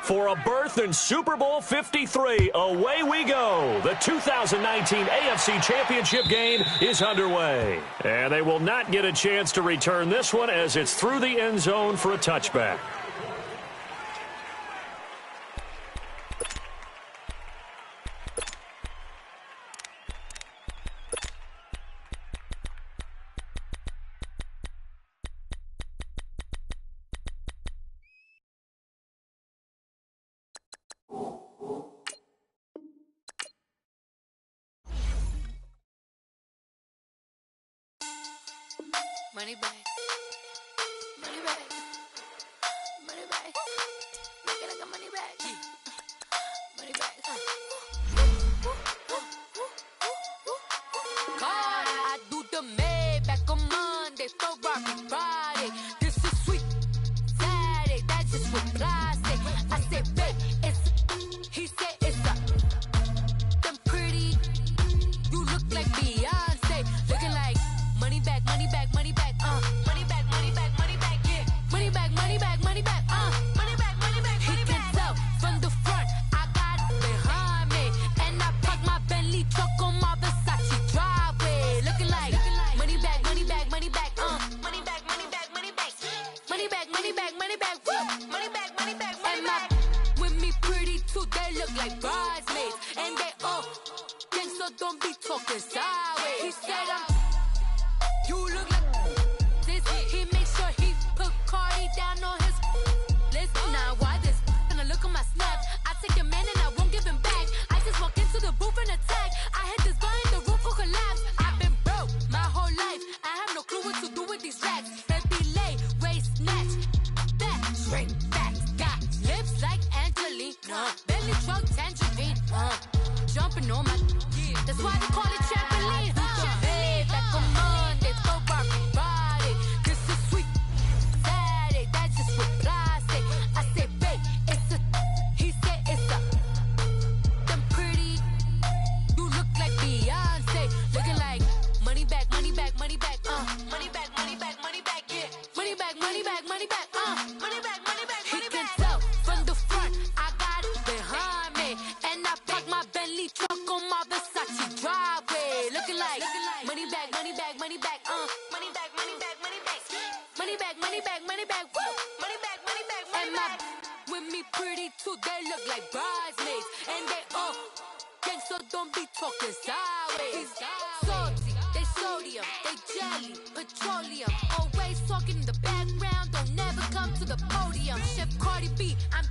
For a berth in Super Bowl 53, away we go. The 2019 AFC Championship game is underway. And they will not get a chance to return this one as it's through the end zone for a touchback. Money back, money back, money back, make it like a money back, money back. God, I do the Maybach on Monday, Ferrari Friday. This is sweet Saturday, that's just what I say. I say, babe, it's, he said it's a, them pretty, you look like Beyonce, looking like money back, money back, money back. Money back, money back, money back, yeah. Money back, money back, money back, money back, money back, he money can tell from the front, I got it behind me. And I parked my Bentley truck on my Versace driveway. Looking like money back, money back, money back, money back, money back, money back. Money back, money back, money back, money back, money back, money back. And with me pretty too, they look like bridesmaids. And they all gang, so don't be talking sideways. He said you look like this. He makes sure he put Cardi down on his list. Now why this? Gonna look at my snaps. I take a man and I won't give him back. I just walk into the booth and attack. I hit this guy in the roof will collapse. I've been broke my whole life. I have no clue what to do with these racks. Baby lay, waist snatch, back, straight back. Got lips like Angelina, belly truck tangerine. Jumping on my, that's why they call it trampoline. Back on Monday, Ferrari Friday. This is sweet Saturday, that's just what I say. I say, babe, it's a, he said it's a, them pretty, you look like Beyonce, looking like money back, money back, money back, money back, money back, money back, yeah. Money back, money back, money back, money back, money back, money back. He can tell from the front, I got it behind me. And I parked my Bentley truck on my Versace driveway. Looking like money back, money back, money back, money back, money back, money back, money back, money back, money back, money back, money back, money back. With me pretty too, they look like bridesmaids. And they all gang, so don't be talking sideways. Salty, they sodium, they jelly, petroleum. Always talking in the background, don't never come to the podium. Chef Cardi B, I'm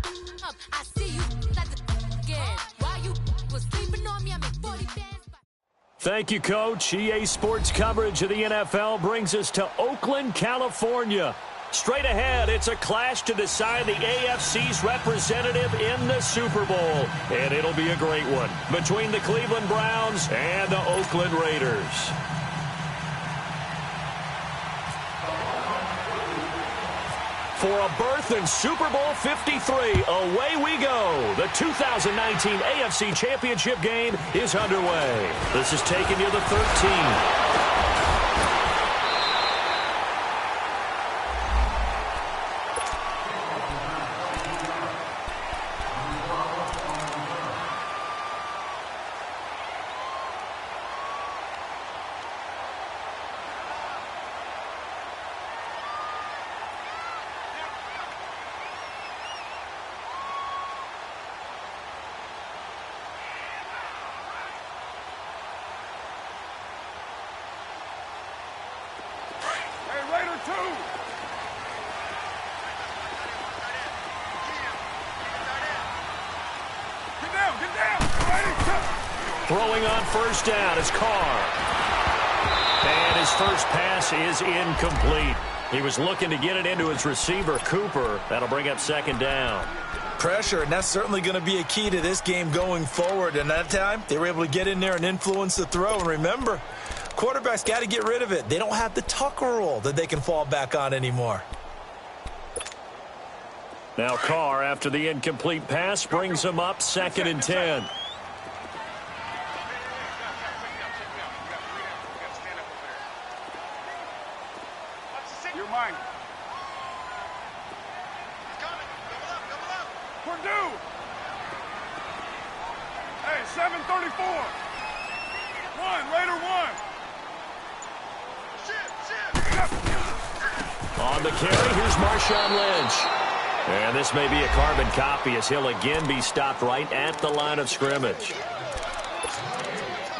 up, I see you at the again. While you was sleeping on me, I make 40 bands. Thank you, Coach. EA Sports coverage of the NFL brings us to Oakland, California. Straight ahead, it's a clash to decide the AFC's representative in the Super Bowl. And it'll be a great one between the Cleveland Browns and the Oakland Raiders. For a berth in Super Bowl 53, away we go. The 2019 AFC Championship game is underway. This is taking you to the 13. Throwing on first down is Carr. And his first pass is incomplete. He was looking to get it into his receiver, Cooper. That'll bring up second down. Pressure, and that's certainly going to be a key to this game going forward. And that time, they were able to get in there and influence the throw. And remember, quarterbacks got to get rid of it. They don't have the Tucker rule that they can fall back on anymore. Now Carr, after the incomplete pass, brings him up 2nd and 10. Mike. Purdue. Hey, 7:34. Raider one. On the carry, here's Marshawn Lynch. And this may be a carbon copy as he'll again be stopped right at the line of scrimmage.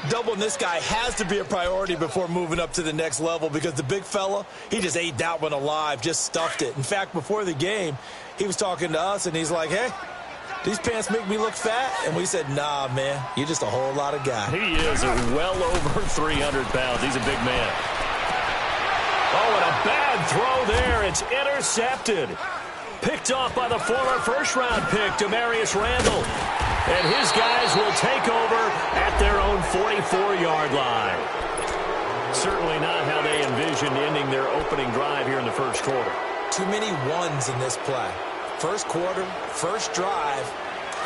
Doubling this guy has to be a priority before moving up to the next level because the big fella, he just ate that one alive, just stuffed it. In fact, before the game, he was talking to us, and he's like, hey, these pants make me look fat. And we said, nah, man, you're just a whole lot of guy. He is well over 300 pounds. He's a big man. Oh, and a bad throw there. It's intercepted. Picked off by the former first-round pick, Demarius Randall. And his guys will take over at their own 44-yard line. Certainly not how they envisioned ending their opening drive here in the first quarter. Too many ones in this play. First quarter, first drive,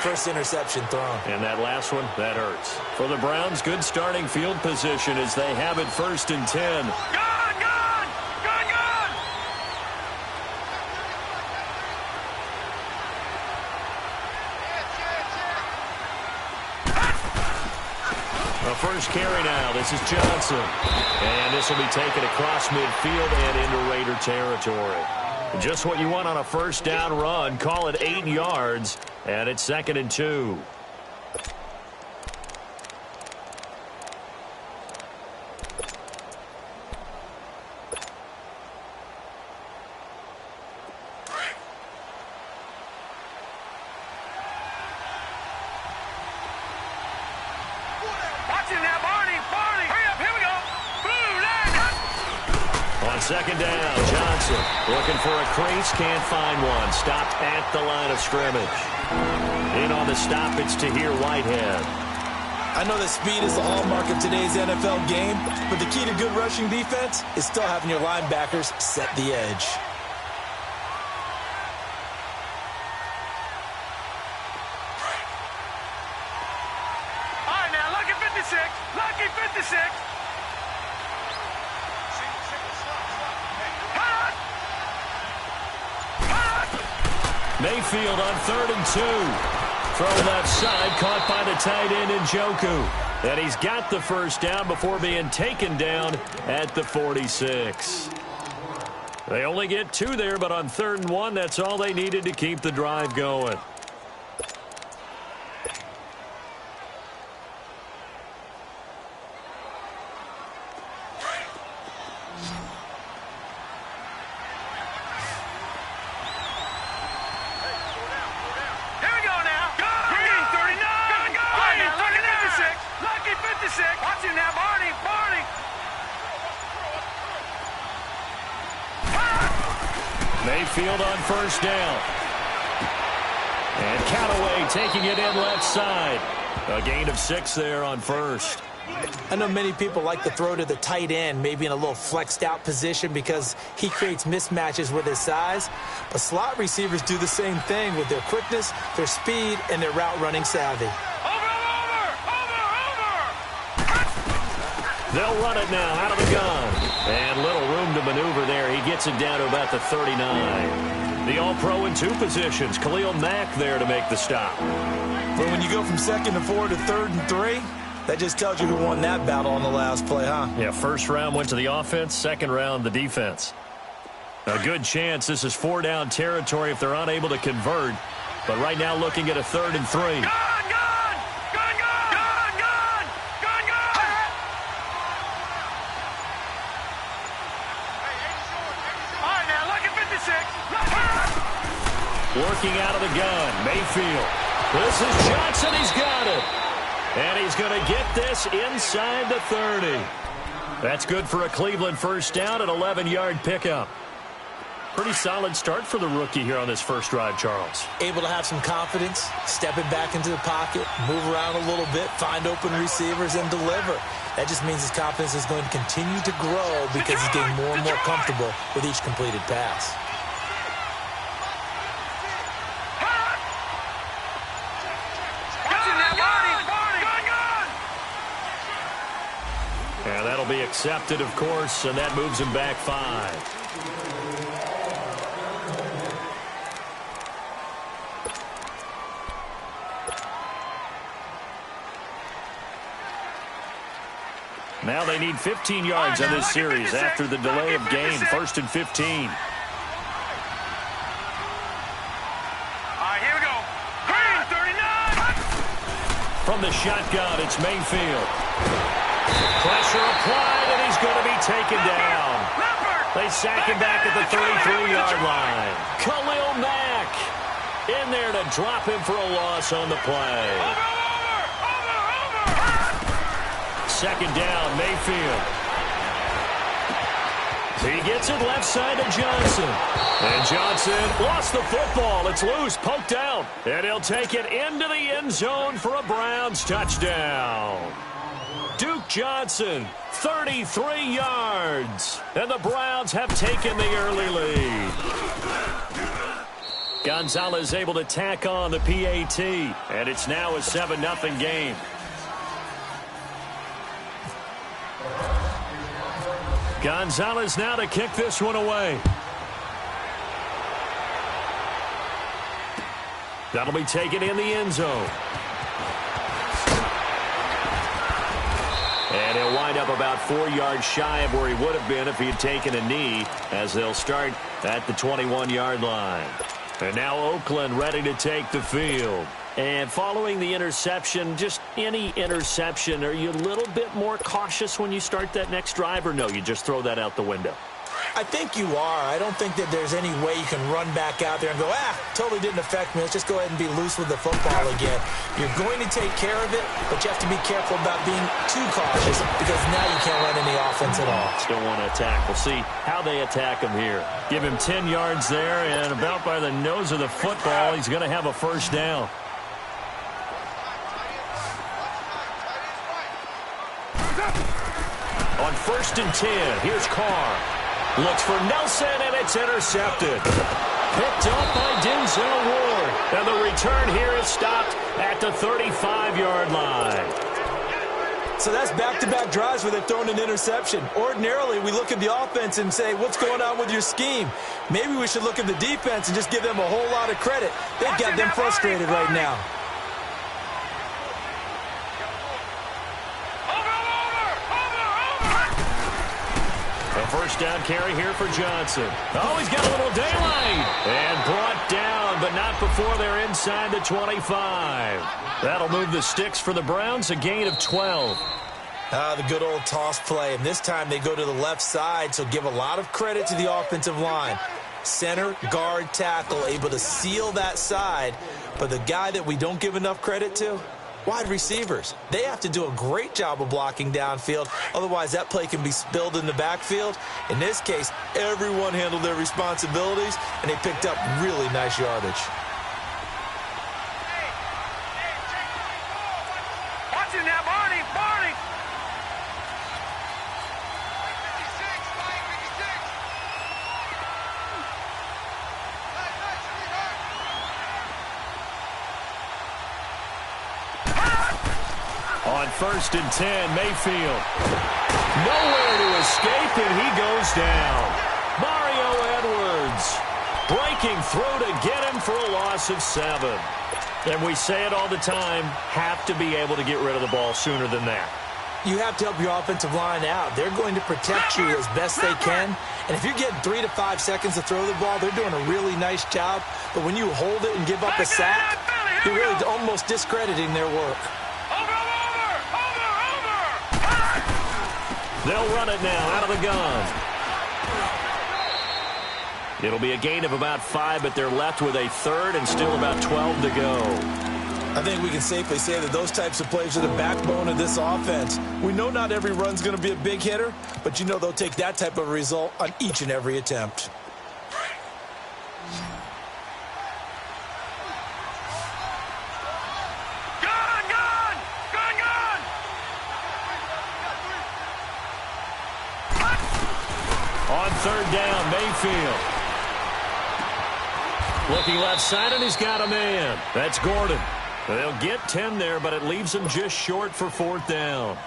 first interception thrown. And that last one, that hurts. For the Browns, good starting field position as they have it 1st and 10. First carry now. This is Johnson. And this will be taken across midfield and into Raider territory. Just what you want on a first down run. Call it 8 yards. And it's 2nd and 2. Second down, Johnson looking for a crease, can't find one. Stopped at the line of scrimmage. In on the stop, it's Tahir Whitehead. I know that speed is the hallmark of today's NFL game, but the key to good rushing defense is still having your linebackers set the edge. All right, now, lucky 56. Lucky 56. Mayfield on 3rd and 2. Throw left side, caught by the tight end Njoku. And he's got the first down before being taken down at the 46. They only get 2 there, but on 3rd and 1, that's all they needed to keep the drive going. Mayfield on first down. And Callaway taking it in left side. A gain of 6 there on first. I know many people like to throw to the tight end, maybe in a little flexed out position because he creates mismatches with his size. But slot receivers do the same thing with their quickness, their speed, and their route running savvy. They'll run it now out of the gun. And little room to maneuver there. He gets it down to about the 39. The All-Pro in 2 positions. Khalil Mack there to make the stop. But when you go from 2nd and 4 to 3rd and 3, that just tells you who won that battle on the last play, huh? Yeah, first round went to the offense, second round the defense. A good chance this is 4-down territory if they're unable to convert. But right now looking at a 3rd and 3. Working out of the gun, Mayfield. This is Johnson, he's got it. And he's going to get this inside the 30. That's good for a Cleveland first down, an 11-yard pickup. Pretty solid start for the rookie here on this first drive, Charles. Able to have some confidence, stepping back into the pocket, move around a little bit, find open receivers, and deliver. That just means his confidence is going to continue to grow because he's getting more and more comfortable with each completed pass. And that'll be accepted, of course, and that moves him back 5. Now they need 15 yards on this series after the delay of game. 1st and 15. All right, here we go. Green, 39. From the shotgun, it's Mayfield. Pressure applied, and he's going to be taken down. They sack him back at the 33-yard line. Khalil Mack in there to drop him for a loss on the play. Second down, Mayfield. He gets it left side to Johnson. And Johnson lost the football. It's loose, poked out. And he'll take it into the end zone for a Browns touchdown. Duke Johnson, 33 yards. And the Browns have taken the early lead. Gonzalez able to tack on the PAT. And it's now a 7-0 game. Gonzalez now to kick this one away. That'll be taken in the end zone. And he'll wind up about 4 yards shy of where he would have been if he had taken a knee, as they'll start at the 21-yard line. And now Oakland ready to take the field. And following the interception, just any interception, are you a little bit more cautious when you start that next drive, or no, you just throw that out the window? I think you are. I don't think that there's any way you can run back out there and go, totally didn't affect me. Let's just go ahead and be loose with the football again. You're going to take care of it, but you have to be careful about being too cautious because now you can't run any offense at all. Still want to attack. We'll see how they attack him here. Give him 10 yards there, and about by the nose of the football, he's going to have a first down. On 1st and 10, here's Carr. Looks for Nelson, and it's intercepted. Picked up by Denzel Ward. And the return here is stopped at the 35-yard line. So that's back-to-back drives where they've thrown an interception. Ordinarily, we look at the offense and say, what's going on with your scheme? Maybe we should look at the defense and just give them a whole lot of credit. They've got them frustrated right now. First down carry here for Johnson. Oh, he's got a little daylight. And brought down, but not before they're inside the 25. That'll move the sticks for the Browns, a gain of 12. The good old toss play. And this time they go to the left side, so give a lot of credit to the offensive line. Center, guard, tackle, able to seal that side. But the guy that we don't give enough credit to, wide receivers. They have to do a great job of blocking downfield. Otherwise, that play can be spilled in the backfield. In this case, everyone handled their responsibilities, and they picked up really nice yardage. Watch it now, Barney, Barney. On 1st and 10, Mayfield. Nowhere to escape, and he goes down. Mario Edwards breaking through to get him for a loss of 7. And we say it all the time, have to be able to get rid of the ball sooner than that. You have to help your offensive line out. They're going to protect you as best they can. And if you're getting 3 to 5 seconds to throw the ball, they're doing a really nice job. But when you hold it and give up a sack, you're really almost discrediting their work. They'll run it now out of the gun. It'll be a gain of about 5, but they're left with a third and still about 12 to go. I think we can safely say that those types of plays are the backbone of this offense. We know not every run's going to be a big hitter, but you know they'll take that type of result on each and every attempt. On 3rd down, Mayfield. Looking left side, and he's got a man. That's Gordon. They'll get 10 there, but it leaves him just short for 4th down.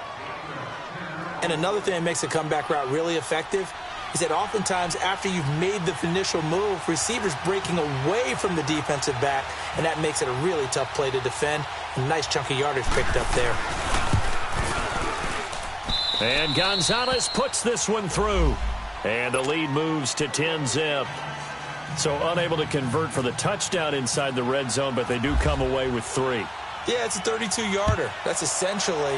And another thing that makes a comeback route really effective is that oftentimes after you've made the initial move, receivers breaking away from the defensive back, and that makes it a really tough play to defend. A nice chunk of yardage picked up there. And Gonzalez puts this one through. And the lead moves to 10-zip. So unable to convert for the touchdown inside the red zone, but they do come away with 3. Yeah, it's a 32-yarder. That's essentially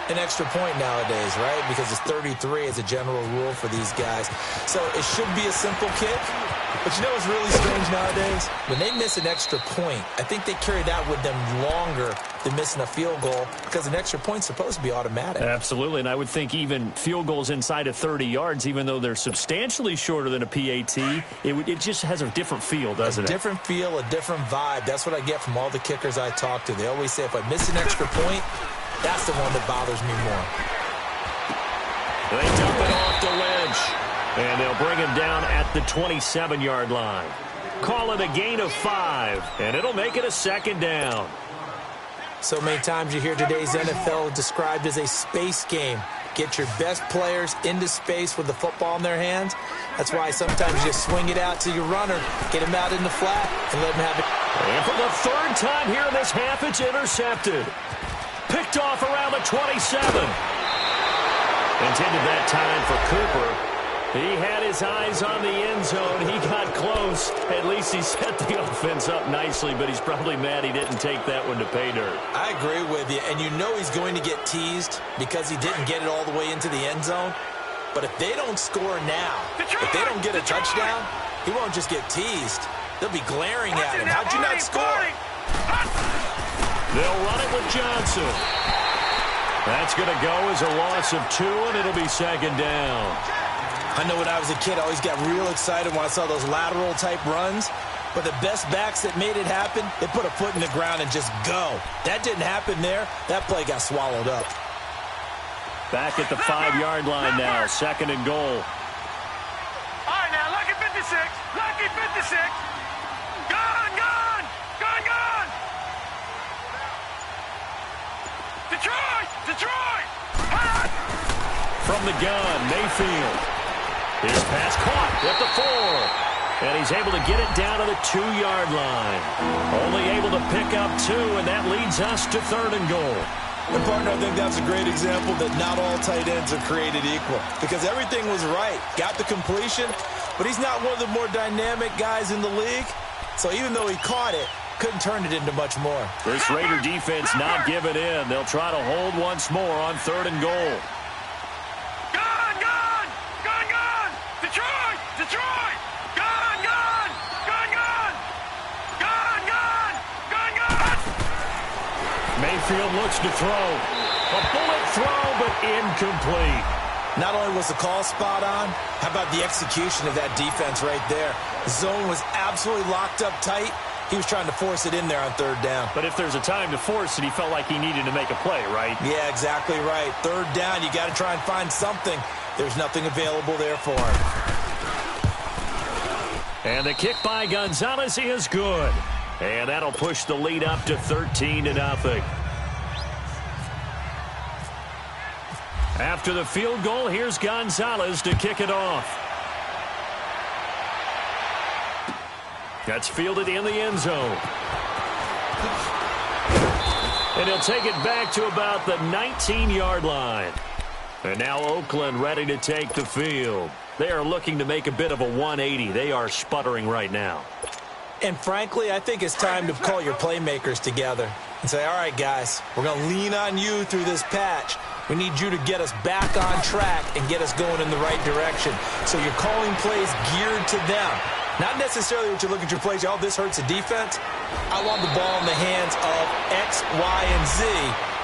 an extra point nowadays, right? Because it's 33 as a general rule for these guys. So it should be a simple kick. But you know what's really strange nowadays? When they miss an extra point, I think they carry that with them longer than missing a field goal because an extra point's supposed to be automatic. Absolutely, and I would think even field goals inside of 30 yards, even though they're substantially shorter than a PAT, it just has a different feel, doesn't it? A different feel, a different vibe. That's what I get from all the kickers I talk to. They always say if I miss an extra point, that's the one that bothers me more. They dump it off to Lynch. And they'll bring him down at the 27-yard line. Call it a gain of 5, and it'll make it a 2nd down. So many times you hear today's NFL described as a space game. Get your best players into space with the football in their hands. That's why sometimes you just swing it out to your runner, get him out in the flat, and let him have it. And for the 3rd time here in this half, it's intercepted. Picked off around the 27. Intended that time for Cooper. He had his eyes on the end zone. He got close. At least he set the offense up nicely, but he's probably mad he didn't take that one to pay dirt. I agree with you, and you know he's going to get teased because he didn't get it all the way into the end zone. But if they don't score now, if they don't get a touchdown, he won't just get teased. They'll be glaring at him. How'd you not score? They'll run it with Johnson. That's going to go as a loss of 2, and it'll be 2nd down. I know when I was a kid, I always got real excited when I saw those lateral-type runs. But the best backs that made it happen, they put a foot in the ground and just go. That didn't happen there. That play got swallowed up. Back at the 5-yard line now, 2nd and goal. All right, now, lucky 56. Lucky 56. Gone, gone. Gone, gone. Detroit. Detroit. From the gun, Mayfield. His pass caught at the 4. And he's able to get it down to the 2-yard line. Only able to pick up 2, and that leads us to 3rd and goal. And, partner, I think that's a great example that not all tight ends are created equal. Because everything was right. Got the completion, but he's not one of the more dynamic guys in the league. So even though he caught it, couldn't turn it into much more. This Raider defense not giving in. They'll try to hold once more on 3rd and goal. Detroit! Detroit! Gone, gone! Gone, gone! Gone, gone! Gone, gone! Mayfield looks to throw. A bullet throw, but incomplete. Not only was the call spot on, how about the execution of that defense right there? The zone was absolutely locked up tight. He was trying to force it in there on 3rd down. But if there's a time to force it, he felt like he needed to make a play, right? Yeah, exactly right. 3rd down, you got to try and find something. There's nothing available there for him. And the kick by Gonzalez is good. And that'll push the lead up to 13-0. After the field goal, here's Gonzalez to kick it off. That's fielded in the end zone. And he'll take it back to about the 19-yard line. And now Oakland ready to take the field. They are looking to make a bit of a 180. They are sputtering right now. And frankly, I think it's time to call your playmakers together and say, all right, guys, we're going to lean on you through this patch. We need you to get us back on track and get us going in the right direction. So you're calling plays geared to them. Not necessarily what you look at your plays, oh, this hurts the defense. I want the ball in the hands of X, Y, and Z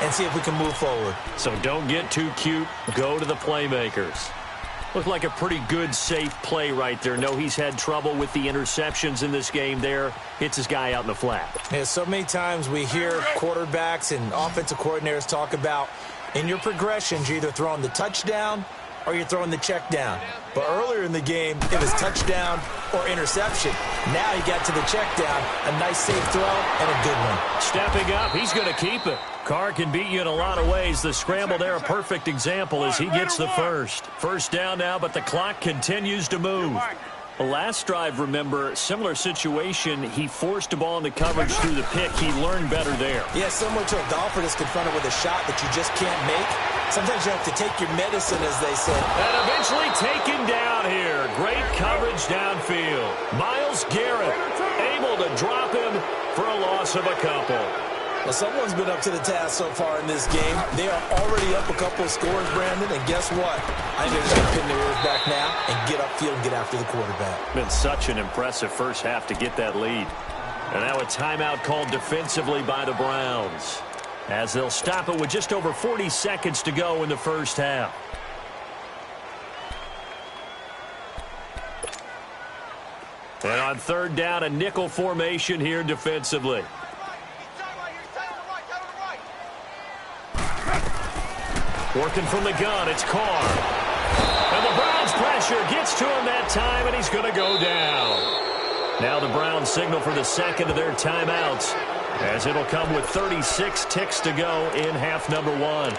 and see if we can move forward. So don't get too cute. Go to the playmakers. Looked like a pretty good, safe play right there. No, he's had trouble with the interceptions in this game there. Hits his guy out in the flat. Yeah, so many times we hear quarterbacks and offensive coordinators talk about in your progressions, you're either throwing the touchdown or you're throwing the check down. But earlier in the game, it was touchdown or interception. Now he got to the check down, a nice safe throw, and a good one. Stepping up, he's going to keep it. Carr can beat you in a lot of ways. The scramble there, a perfect example as he gets the first. First down now, but the clock continues to move. The last drive, remember, similar situation. He forced the ball into coverage through the pick. He learned better there. Yeah, similar to a golfer that's confronted with a shot that you just can't make. Sometimes you have to take your medicine, as they say. And eventually taken down here. Great coverage downfield. Myles Garrett able to drop him for a loss of a couple. Well, someone's been up to the task so far in this game. They are already up a couple of scores, Brandon, and guess what? I think they're just going to pin their ears back now and get upfield and get after the quarterback. Been such an impressive first half to get that lead. And now a timeout called defensively by the Browns, as they'll stop it with just over 40 seconds to go in the first half. And on third down, a nickel formation here defensively. Working from the gun, it's Carr. And the Browns pressure gets to him that time, and he's going to go down. Now the Browns signal for the second of their timeouts, as it'll come with 36 ticks to go in half number one.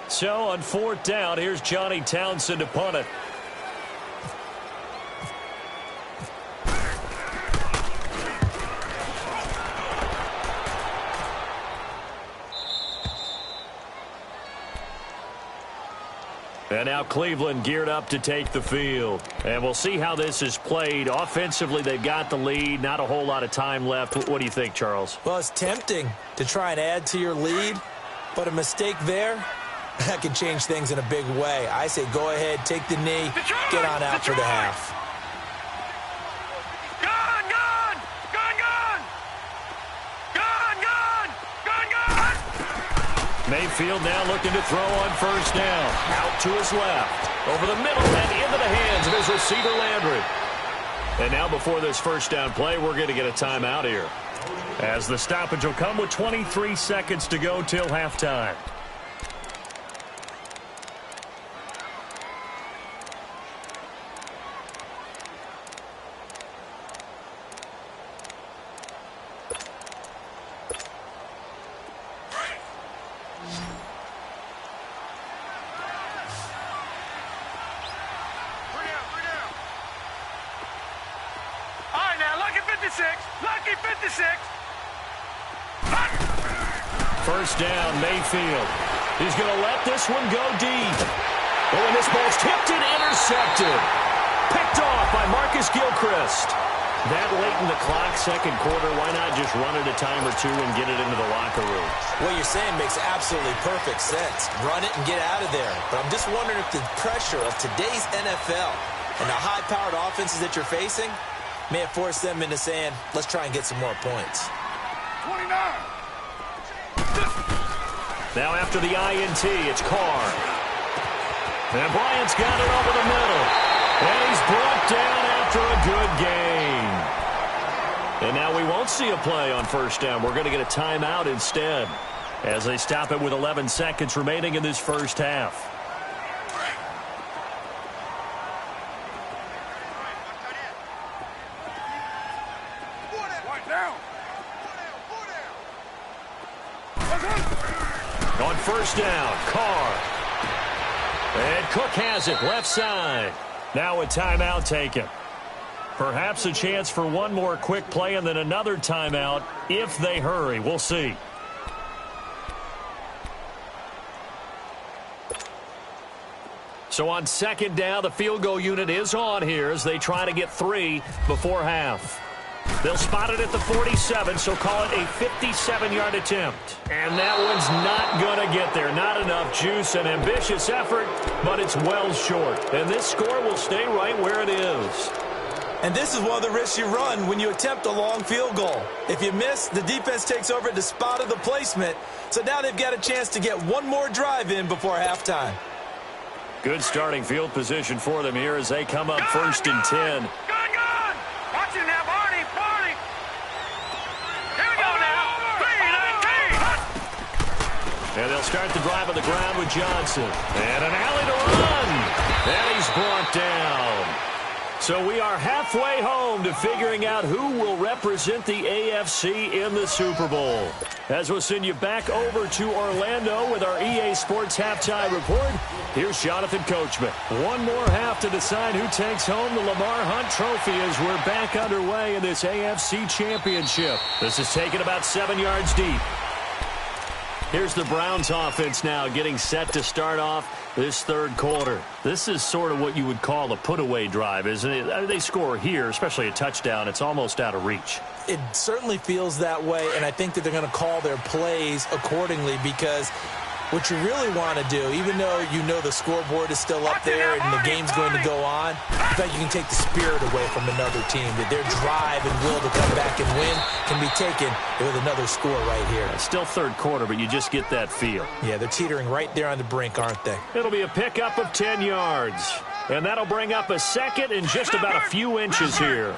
So on fourth down, here's Johnny Townsend to punt it. And now Cleveland geared up to take the field. And we'll see how this is played. Offensively, they've got the lead. Not a whole lot of time left. What do you think, Charles? Well, it's tempting to try and add to your lead, but a mistake there, that can change things in a big way. I say go ahead, take the knee, get on out for the half. Mayfield now looking to throw on first down. Out to his left. Over the middle and into the hands of his receiver, Landry. And now before this first down play, we're going to get a timeout here, as the stoppage will come with 23 seconds to go till halftime. Lucky 56. First down, Mayfield. He's going to let this one go deep. Oh, and this ball's tipped and intercepted. Picked off by Marcus Gilchrist. That late in the clock, second quarter, why not just run it a time or two and get it into the locker room? What you're saying makes absolutely perfect sense. Run it and get out of there. But I'm just wondering if the pressure of today's NFL and the high-powered offenses that you're facing may have forced them into saying, let's try and get some more points. 29. Now after the INT, it's Carr. And Bryant's got it over the middle. And he's brought down after a good game. And now we won't see a play on first down. We're going to get a timeout instead, as they stop it with 11 seconds remaining in this first half. On first down, Carr. And Cook has it, left side. Now a timeout taken. Perhaps a chance for one more quick play and then another timeout if they hurry. We'll see. So on second down, the field goal unit is on here as they try to get 3 before half. They'll spot it at the 47, so call it a 57-yard attempt. And that one's not going to get there. Not enough juice, an ambitious effort, but it's well short. And this score will stay right where it is. And this is one of the risks you run when you attempt a long field goal. If you miss, the defense takes over at the spot of the placement. So now they've got a chance to get one more drive in before halftime. Good starting field position for them here as they come up first and 10. Watch it now, Barney. Here we go. And they'll start the drive on the ground with Johnson. And an alley to run. And he's brought down. So we are halfway home to figuring out who will represent the AFC in the Super Bowl. As we'll send you back over to Orlando with our EA Sports Halftime Report, here's Jonathan Coachman. One more half to decide who takes home the Lamar Hunt Trophy as we're back underway in this AFC Championship. This is taken about 7 yards deep. Here's the Browns offense now getting set to start off this third quarter. This is sort of what you would call a put-away drive, isn't it? They score here, especially a touchdown. It's almost out of reach. It certainly feels that way, and I think that they're going to call their plays accordingly because what you really want to do, even though you know the scoreboard is still up there and the game's going to go on, in fact, you can take the spirit away from another team. That their drive and will to come back and win can be taken with another score right here. It's still third quarter, but you just get that feel. Yeah, they're teetering right there on the brink, aren't they? It'll be a pickup of 10 yards. And that'll bring up a second and just about a few inches here.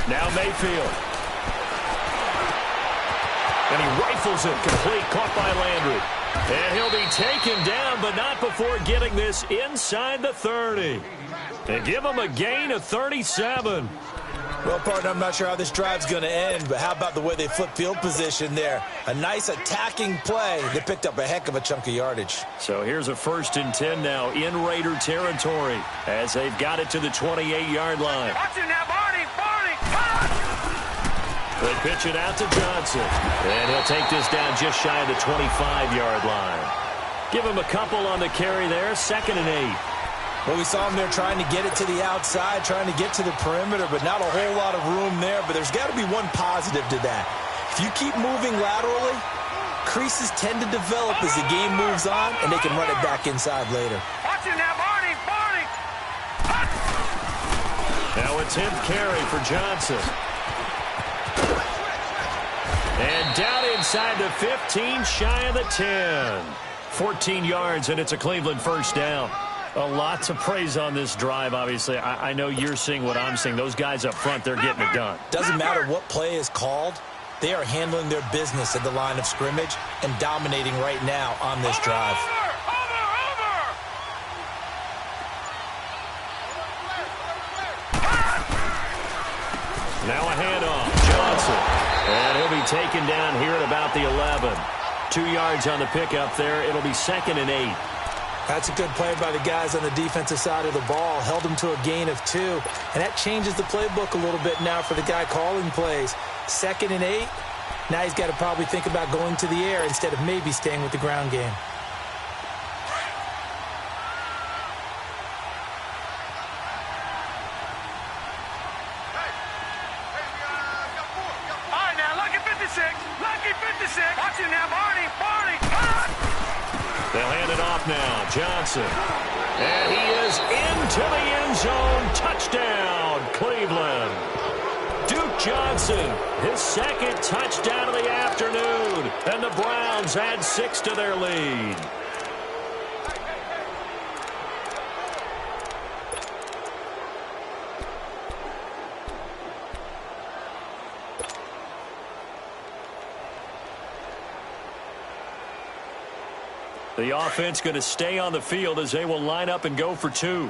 Now Mayfield. And he rifles it complete, caught by Landry. And he'll be taken down, but not before getting this inside the 30. And give him a gain of 37. Well, partner, I'm not sure how this drive's going to end, but how about the way they flip field position there? A nice attacking play. They picked up a heck of a chunk of yardage. So here's a 1st and 10 now in Raider territory as they've got it to the 28-yard line. Watch it now, Barney. They pitch it out to Johnson. And he'll take this down just shy of the 25-yard line. Give him a couple on the carry there. 2nd and 8. Well, we saw him there trying to get it to the outside, trying to get to the perimeter, but not a whole lot of room there. But there's got to be one positive to that. If you keep moving laterally, creases tend to develop as the game moves on, and they can run it back inside later. Watch it now, Barney. Now a 10th carry for Johnson. And down inside the 15, shy of the 10. 14 yards, and it's a Cleveland 1st down. A lot to praise on this drive, obviously. I know you're seeing what I'm seeing. Those guys up front, they're getting it done. Doesn't matter what play is called. They are handling their business at the line of scrimmage and dominating right now on this drive. Now a handoff. Johnson. And he'll be taken down here at about the 11. 2 yards on the pickup there. It'll be 2nd and 8. That's a good play by the guys on the defensive side of the ball. Held them to a gain of 2. And that changes the playbook a little bit now for the guy calling plays. 2nd and 8. Now he's got to probably think about going to the air instead of maybe staying with the ground game. They'll hand it off now. Johnson. And he is into the end zone. Touchdown, Cleveland. Duke Johnson, his 2nd touchdown of the afternoon. And the Browns add 6 to their lead. The offense going to stay on the field as they will line up and go for 2. All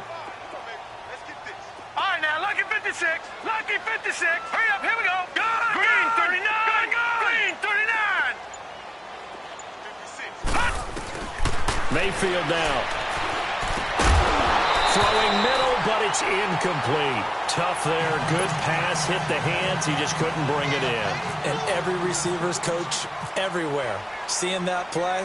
right, now, Lucky 56. Lucky 56. Hurry up, here we go. Gun, Green, 39. Gun. Green, 39. 56. Mayfield now. Throwing middle, but it's incomplete. Tough there. Good pass. Hit the hands. He just couldn't bring it in. And every receiver's coach everywhere. Seeing that play.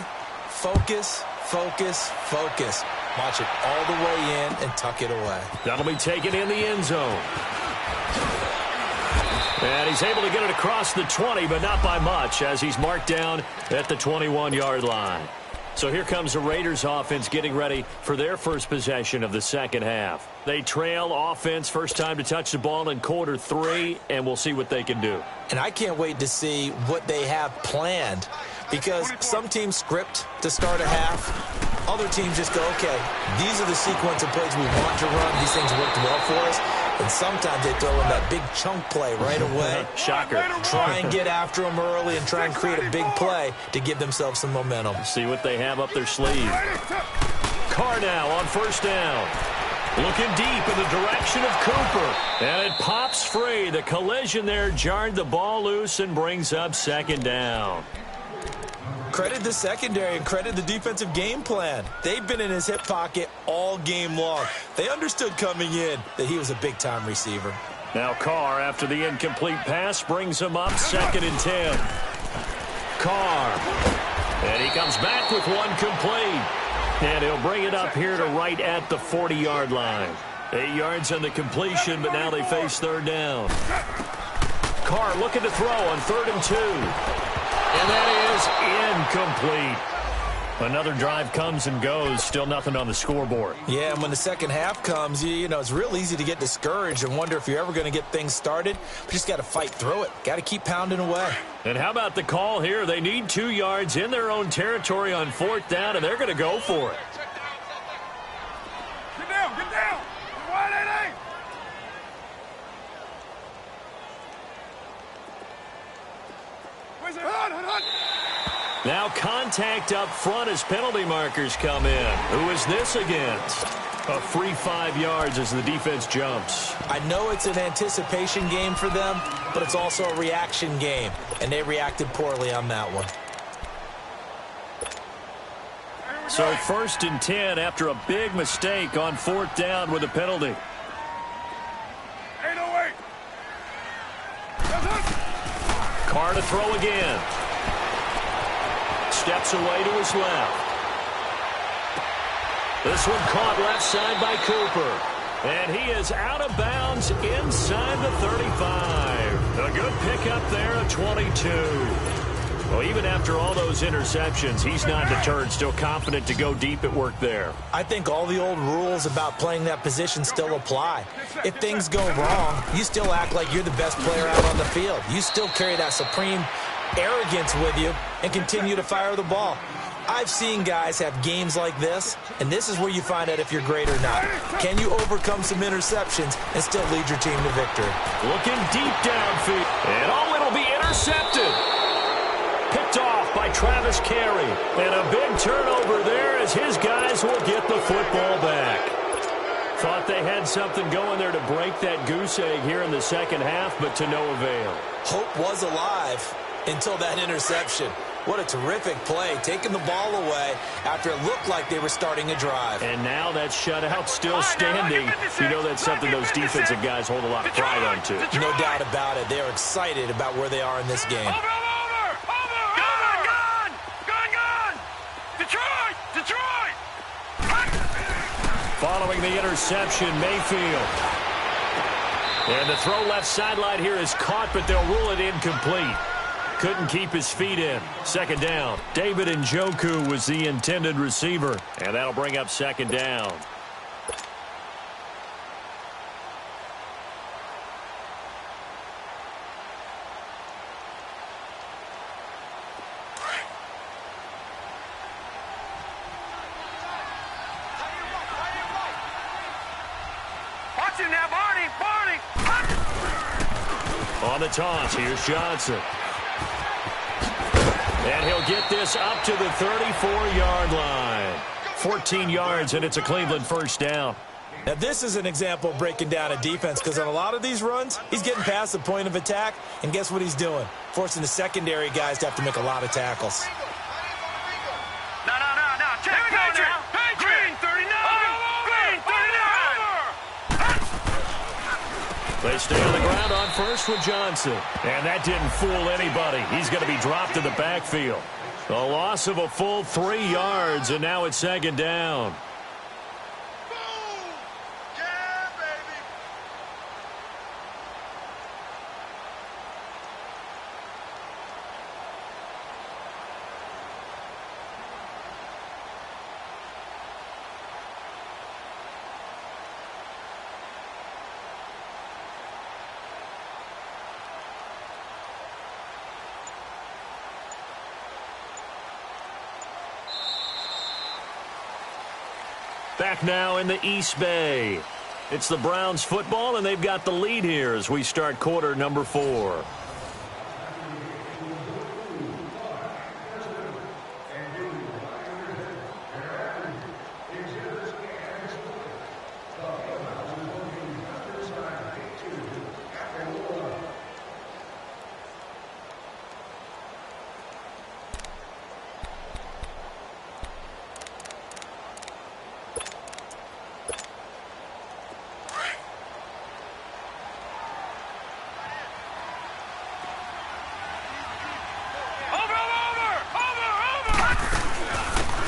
Focus, focus, focus. Watch it all the way in and tuck it away. That'll be taken in the end zone. And he's able to get it across the 20, but not by much as he's marked down at the 21-yard line. So here comes the Raiders offense getting ready for their first possession of the second half. They trail offense, first time to touch the ball in quarter 3, and we'll see what they can do. And I can't wait to see what they have planned because some teams script to start a half. Other teams just go, okay, these are the sequence of plays we want to run. These things worked well for us. And sometimes they throw in that big chunk play right away. Shocker. Try and get after them early and try and create a big play to give themselves some momentum. See what they have up their sleeve. Carr now on first down. Looking deep in the direction of Cooper. And it pops free. The collision there jarred the ball loose and brings up second down. Credit the secondary and credit the defensive game plan. They've been in his hip pocket all game long. They understood coming in that he was a big-time receiver. Now Carr, after the incomplete pass, brings him up 2nd and 10. Carr. And he comes back with one complete. And he'll bring it up here to right at the 40-yard line. 8 yards on the completion, but now they face third down. Carr looking to throw on 3rd and 2. And that is incomplete. Another drive comes and goes. Still nothing on the scoreboard. Yeah, and when the second half comes, you know, it's real easy to get discouraged and wonder if you're ever going to get things started. But you just got to fight through it. Got to keep pounding away. And how about the call here? They need 2 yards in their own territory on 4th down, and they're going to go for it. Get down, get down. Wide 8-8. Where's it? Hunt. Now contact up front as penalty markers come in. Who is this against? A free 5 yards as the defense jumps. I know it's an anticipation game for them, but it's also a reaction game, and they reacted poorly on that one. So 1st and 10 after a big mistake on 4th down with a penalty. 808. Carr to throw again. Steps away to his left. This one caught left side by Cooper. And he is out of bounds inside the 35. A good pickup there at 22. Well, even after all those interceptions, he's not deterred, still confident to go deep at work there. I think all the old rules about playing that position still apply. If things go wrong, you still act like you're the best player out on the field. You still carry that supreme arrogance with you and continue to fire the ball. I've seen guys have games like this, and this is where you find out if you're great or not. Can you overcome some interceptions and still lead your team to victory? Looking deep downfield. And oh, it'll be intercepted. Picked off by Travis Carey. And a big turnover there as his guys will get the football back. Thought they had something going there to break that goose egg here in the second half, but to no avail. Hope was alive until that interception. What a terrific play, taking the ball away after it looked like they were starting a drive. And now that shutout still standing. You know that's something those defensive guys hold a lot of pride on, too. No doubt about it. They're excited about where they are in this game. Over! Gun! Detroit! Following the interception, Mayfield. And the throw left sideline here is caught, but they'll rule it incomplete. Couldn't keep his feet in. Second down. David Njoku was the intended receiver, and that'll bring up second down. Watch him now, Barney! On the toss, here's Johnson. And he'll get this up to the 34-yard line. 14 yards, and it's a Cleveland first down. Now, this is an example of breaking down a defense, because on a lot of these runs, he's getting past the point of attack, and guess what he's doing? Forcing the secondary guys to have to make a lot of tackles. No. Check it out now. Hey, Green 39. Green 39. They stay on the ground on first with Johnson. And that didn't fool anybody. He's going to be dropped in the backfield. A loss of a full 3 yards, and now it's second down. Back now in the East Bay. It's the Browns football, and they've got the lead here as we start quarter number 4.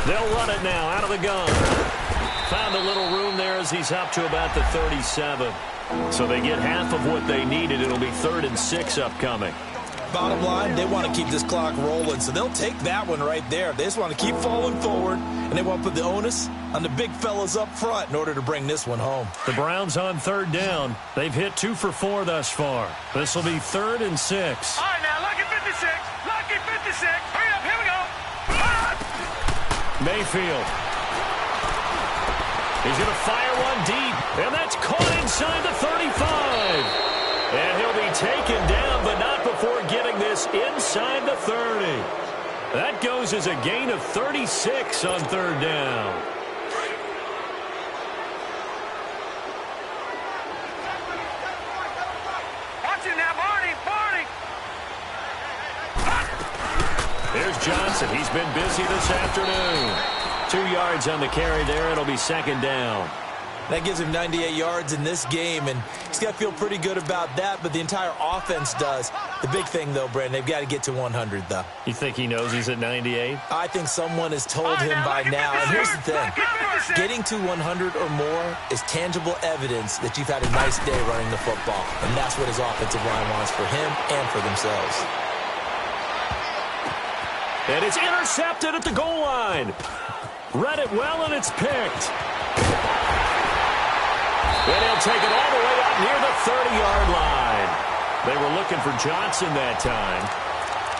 They'll run it now out of the gun. Found a little room there as he's up to about the 37. So they get half of what they needed. It'll be 3rd and 6 upcoming. Bottom line, they want to keep this clock rolling, so they'll take that one right there. They just want to keep falling forward, and they want to put the onus on the big fellas up front in order to bring this one home. The Browns on 3rd down. They've hit 2 for 4 thus far. This will be 3rd and 6. All right, now, lucky 56. Lucky 56. Hurry up, here we go. Mayfield. He's going to fire one deep, and that's caught inside the 35. And he'll be taken down, but not before getting this inside the 30. That goes as a gain of 36 on 3rd down. Watch it now, Barney, Barney. Here's Johnson. He's been busy this afternoon. 2 yards on the carry there. It'll be 2nd down. That gives him 98 yards in this game, and he's got to feel pretty good about that, but the entire offense does. The big thing, though, Brandon, they've got to get to 100, though. You think he knows he's at 98? I think someone has told him by now. And here's the thing. Getting to 100 or more is tangible evidence that you've had a nice day running the football, and that's what his offensive line wants for him and for themselves. And it's intercepted at the goal line. Read it well, and it's picked. And he'll take it all the way up near the 30-yard line. They were looking for Johnson that time.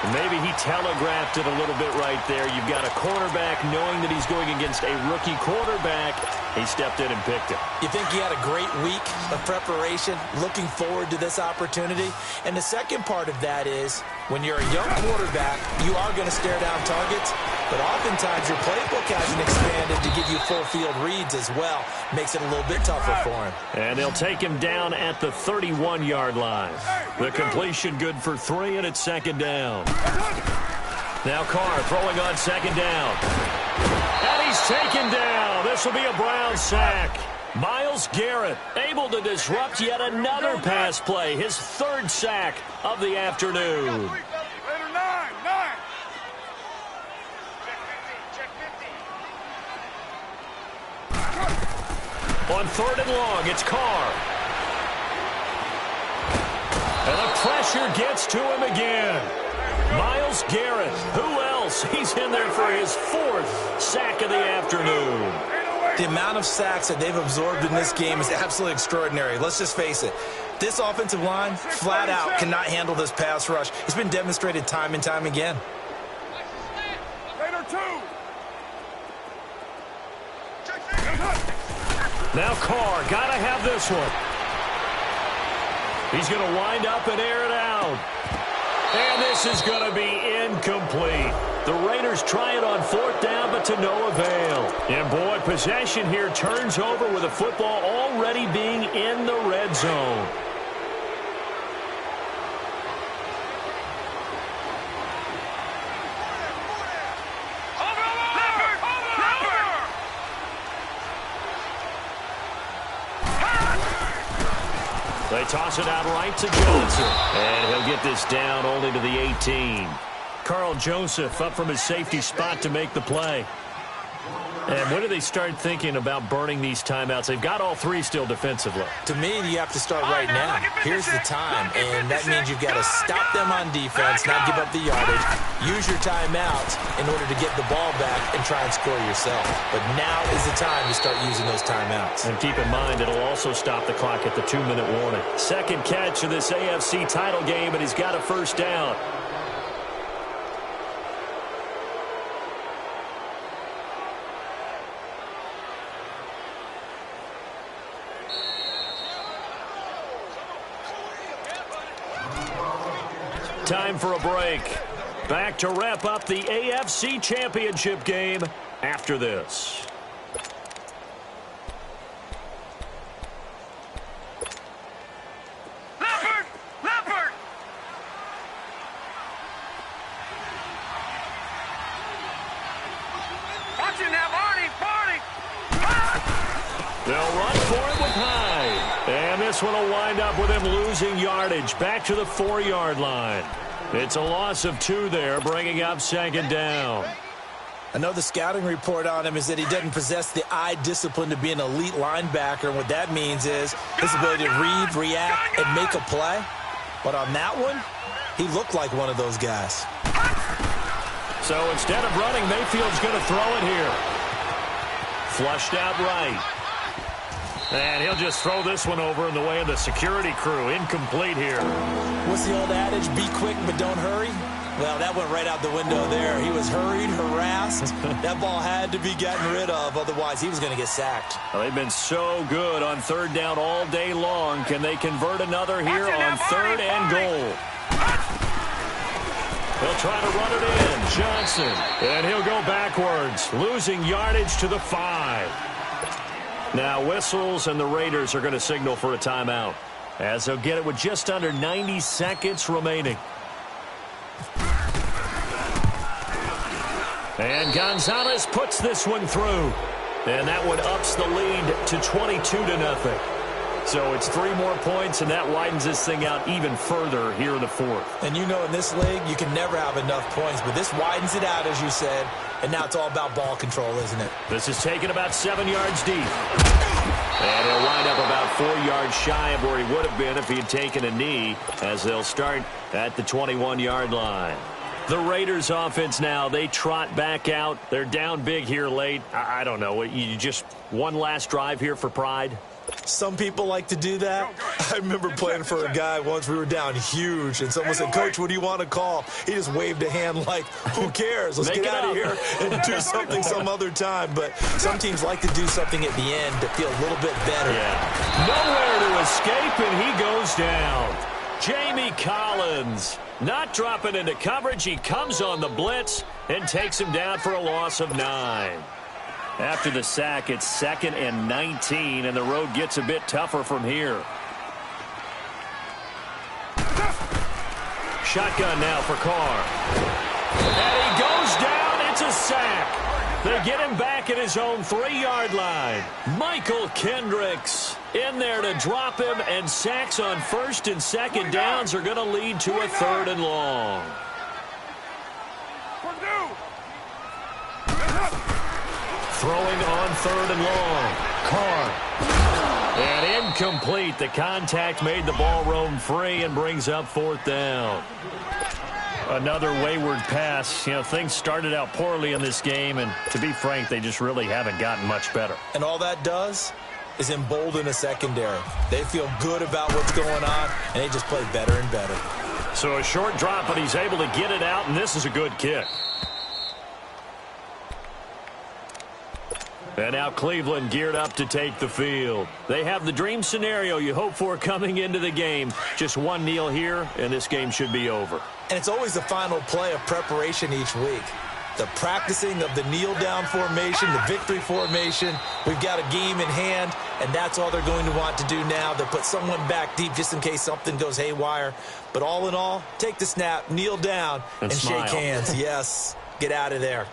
And maybe he telegraphed it a little bit right there. You've got a cornerback knowing that he's going against a rookie quarterback. He stepped in and picked it. You think he had a great week of preparation, looking forward to this opportunity? And the second part of that is, when you're a young quarterback, you are going to stare down targets, but oftentimes your playbook hasn't expanded to give you full field reads as well. Makes it a little bit tougher for him. And they'll take him down at the 31-yard line. The completion good for 3, and it's 2nd down. Now Carr throwing on 2nd down. And he's taken down. This will be a Brown sack. Myles Garrett able to disrupt yet another pass play. His 3rd sack of the afternoon. Later, 9. On 3rd and long, it's Carr. And the pressure gets to him again. Myles Garrett, who else? He's in there for his 4th sack of the afternoon. The amount of sacks that they've absorbed in this game is absolutely extraordinary. Let's just face it. This offensive line, flat out, cannot handle this pass rush. It's been demonstrated time and time again. Later, 2. Now Carr, gotta have this one. He's going to wind up and air it out. And this is going to be incomplete. The Raiders try it on 4th down, but to no avail. And boy, possession here turns over with the football already being in the red zone. They toss it out right to Johnson. And he'll get this down only to the 18. Carl Joseph up from his safety spot to make the play. And when do they start thinking about burning these timeouts? They've got all 3 still defensively. To me, you have to start right now. Here's the time, and that means you've got to stop them on defense, not give up the yardage, use your timeouts in order to get the ball back and try and score yourself. But now is the time to start using those timeouts. And keep in mind, it'll also stop the clock at the 2-minute warning. 2nd catch of this AFC title game, and he's got a 1st down. Time for a break. Back to wrap up the AFC Championship game after this. They'll run for it with Hyde. And this one will wind up with him losing yardage back to the 4-yard line. It's a loss of 2 there, bringing up 2nd down. I know the scouting report on him is that he doesn't possess the eye discipline to be an elite linebacker. And what that means is his ability to read, react, and make a play. But on that one, he looked like one of those guys. So instead of running, Mayfield's going to throw it here. Flushed out right. And he'll just throw this one over in the way of the security crew. Incomplete here. What's the old adage? Be quick, but don't hurry. Well, that went right out the window there. He was hurried, harassed. That ball had to be gotten rid of. Otherwise, he was going to get sacked. Well, they've been so good on 3rd down all day long. Can they convert another here on 3rd and goal? He'll try to run it in. Johnson. And he'll go backwards, losing yardage to the 5. Now whistles, and the Raiders are going to signal for a timeout, as they'll get it with just under 90 seconds remaining. And Gonzalez puts this one through. And that one ups the lead to 22-0. So it's 3 more points, and that widens this thing out even further here in the 4th. And you know in this league, you can never have enough points, but this widens it out, as you said. And now it's all about ball control, isn't it? This is taken about 7 yards deep. And he'll wind up about 4 yards shy of where he would have been if he had taken a knee, as they'll start at the 21-yard line. The Raiders offense now, they trot back out. They're down big here late. I don't know. You just one last drive here for pride? Some people like to do that. I remember playing for a guy once. We were down huge, and someone said, "Coach, what do you want to call?" He just waved a hand like, who cares? Let's get out of here and do something some other time. But some teams like to do something at the end to feel a little bit better. Yeah. Nowhere to escape, and he goes down. Jamie Collins not dropping into coverage. He comes on the blitz and takes him down for a loss of 9. After the sack, it's 2nd and 19, and the road gets a bit tougher from here. Shotgun now for Carr. And he goes down. It's a sack. They get him back at his own 3-yard line. Michael Kendricks in there to drop him, and sacks on 1st and 2nd downs are going to lead to a 3rd and long. Throwing on 3rd and long. Carr. And incomplete. The contact made the ball roam free and brings up 4th down. Another wayward pass. You know, things started out poorly in this game, and to be frank, they just really haven't gotten much better. And all that does is embolden a secondary. They feel good about what's going on, and they just play better and better. So a short drop, but he's able to get it out, and this is a good kick. And now Cleveland geared up to take the field. They have the dream scenario you hope for coming into the game. Just one kneel here, and this game should be over. And it's always the final play of preparation each week. The practicing of the kneel-down formation, the victory formation. We've got a game in hand, and that's all they're going to want to do now. They'll put someone back deep just in case something goes haywire. But all in all, take the snap, kneel down, and shake hands. Yes, get out of there.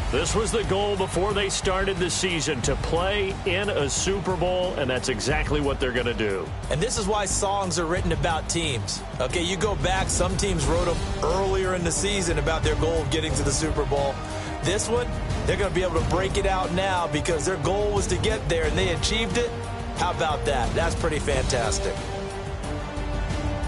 This was the goal before they started the season, to play in a Super Bowl, and that's exactly what they're going to do. And this is why songs are written about teams. Okay, you go back, some teams wrote them earlier in the season about their goal of getting to the Super Bowl. This one, they're going to be able to break it out now because their goal was to get there, and they achieved it. How about that? That's pretty fantastic.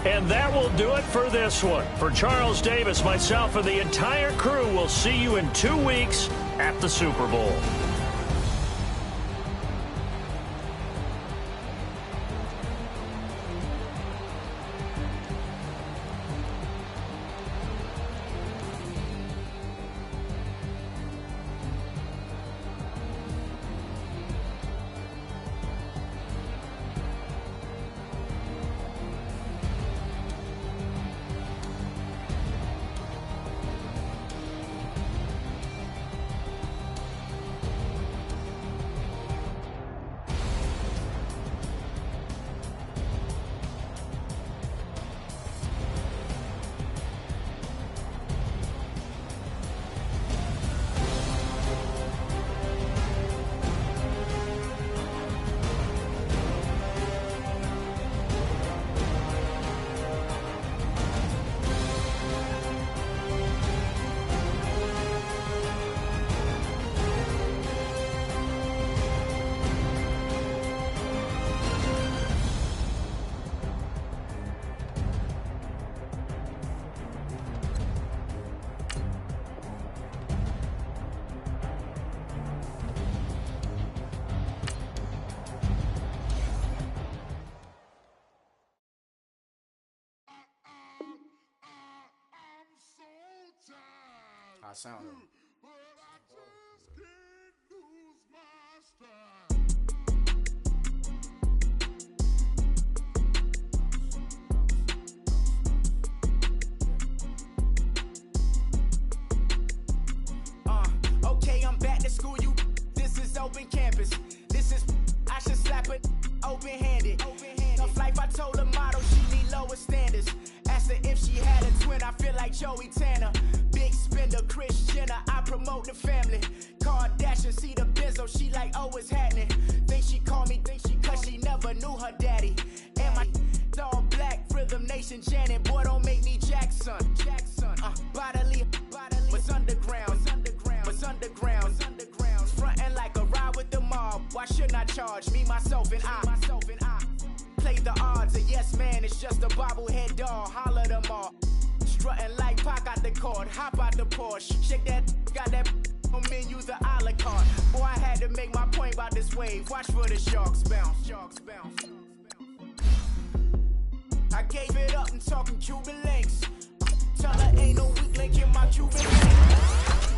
And that will do it for this one. For Charles Davis, myself, and the entire crew, we'll see you in 2 weeks at the Super Bowl. I sound it. Okay, I'm back to school, you. This is open campus. This is, I should slap it open-handed. Tough life, I told her model she need lower standards. Asked her if she had a twin, I feel like Joey Tanner. Big spender, Kris Jenner, I promote the family. Kardashian, see the Benzo, she like, oh, it's happening. Think she called me, cause she never knew her daddy. And my all black, Rhythm Nation, Janet, boy, don't make me Jackson. Bodily, was underground, was underground. Frontin' like a ride with the mob. Why shouldn't I charge me, myself, and I? Play the odds, a yes man, it's just a bobblehead doll. Holler them all. Strutting like Pac out the court, hop out the Porsche. Shake that, got that on menu, the a la carte. Boy, I had to make my point about this wave. Watch for the sharks bounce. I gave it up and talking Cuban links. Tell her ain't no weak link in my Cuban link.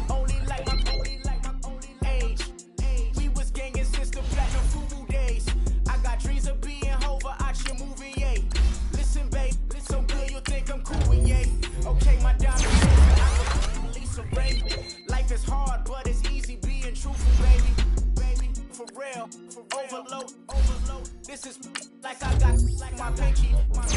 Only like my age. We was gangin' since the platinum FUBU days. I got dreams of being Hova out your movie, yay. Listen, babe, so good you think I'm cool with yay. Okay, my diamond Lisa Ray. Life is hard, but it's easy being truthful, baby. For real, for overload. This is like I got like my pinky. Money,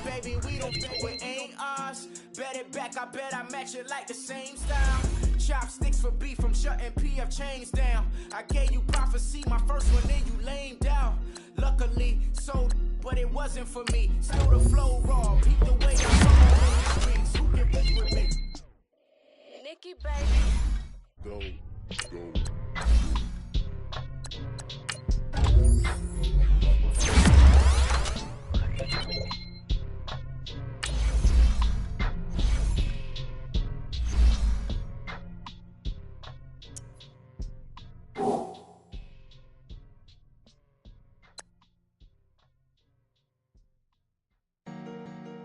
baby, we don't think it ain't ours. Bet it back, I bet I match it like the same style. Chopsticks for beef from shutting PF chains down. I gave you prophecy, my first one, then you lamed out. Luckily, sold, but it wasn't for me. Still the flow raw, peep the way I roll in the streets. Who can fuck with me? Nikki, baby. Go.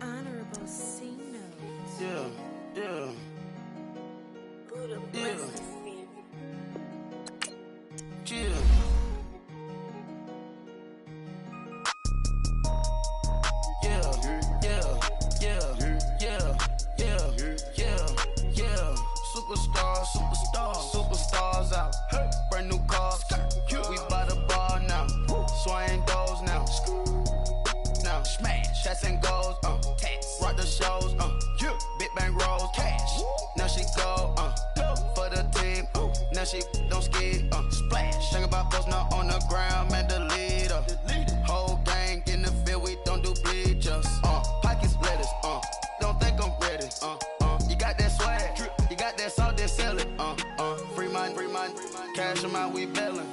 Honorable C notes. Yeah. Buddha Yeah. blesses me. Chill. Superstars out. Brand new cars. We by the bar now. Swaying doors now. Now smash. Shots and goals. Rock the shows. Big bang rolls. Cash. Now she go. For the team. Now she don't ski. Splash. Think about post now on the ground. Man, the leader. Whole gang in the field. We don't do bleachers. Pockets lettuce. Don't think I'm ready. You got that swag. You got that salt, then sell it. Free mind. Cash amount, we bellin'.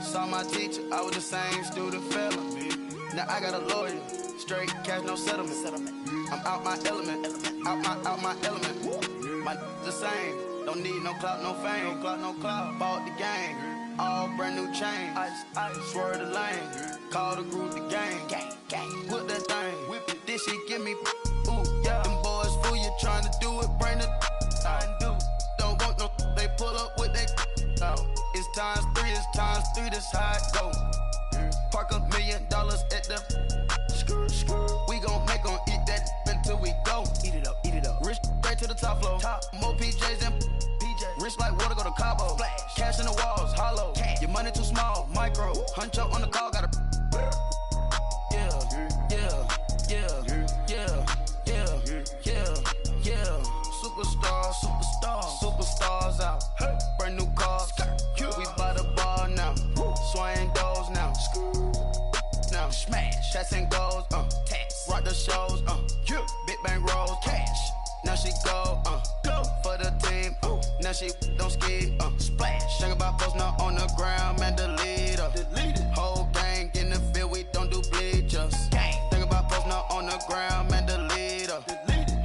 Saw my teacher, I was the same student fella. Now I got a lawyer. straight cash, no settlement. I'm out my element, out my element. My the same, don't need no clout, no fame. No clout, bought the game, all brand new chain. Ice, swerve the lane, call the group the gang. Whip that thing, whip it, this shit give me, ooh, yeah. Them boys fool you trying to do it, bring the don't want no, they pull up with that It's times three, this how it go. Park $1 million at the we gon' make 'em eat that until we go. Eat it up. Rich straight to the top floor. More PJs than PJs. Rich like water, go to Cabo. Flash. Cash in the walls, hollow. Cash. Your money too small, micro. Huncho on the call, gotta. Superstars out. Hey. Brand new cars. We by the bar now. Swaying doors now. Now smash. Shots and goals. Tax. Rock the shows. Big bang rolls. Cash. Now she go. Go for the team. Now she don't ski. Splash. Think about post now on the ground. Man, delete her. Whole gang in the field. We don't do bleachers. Think about post now on the ground. Man, delete her.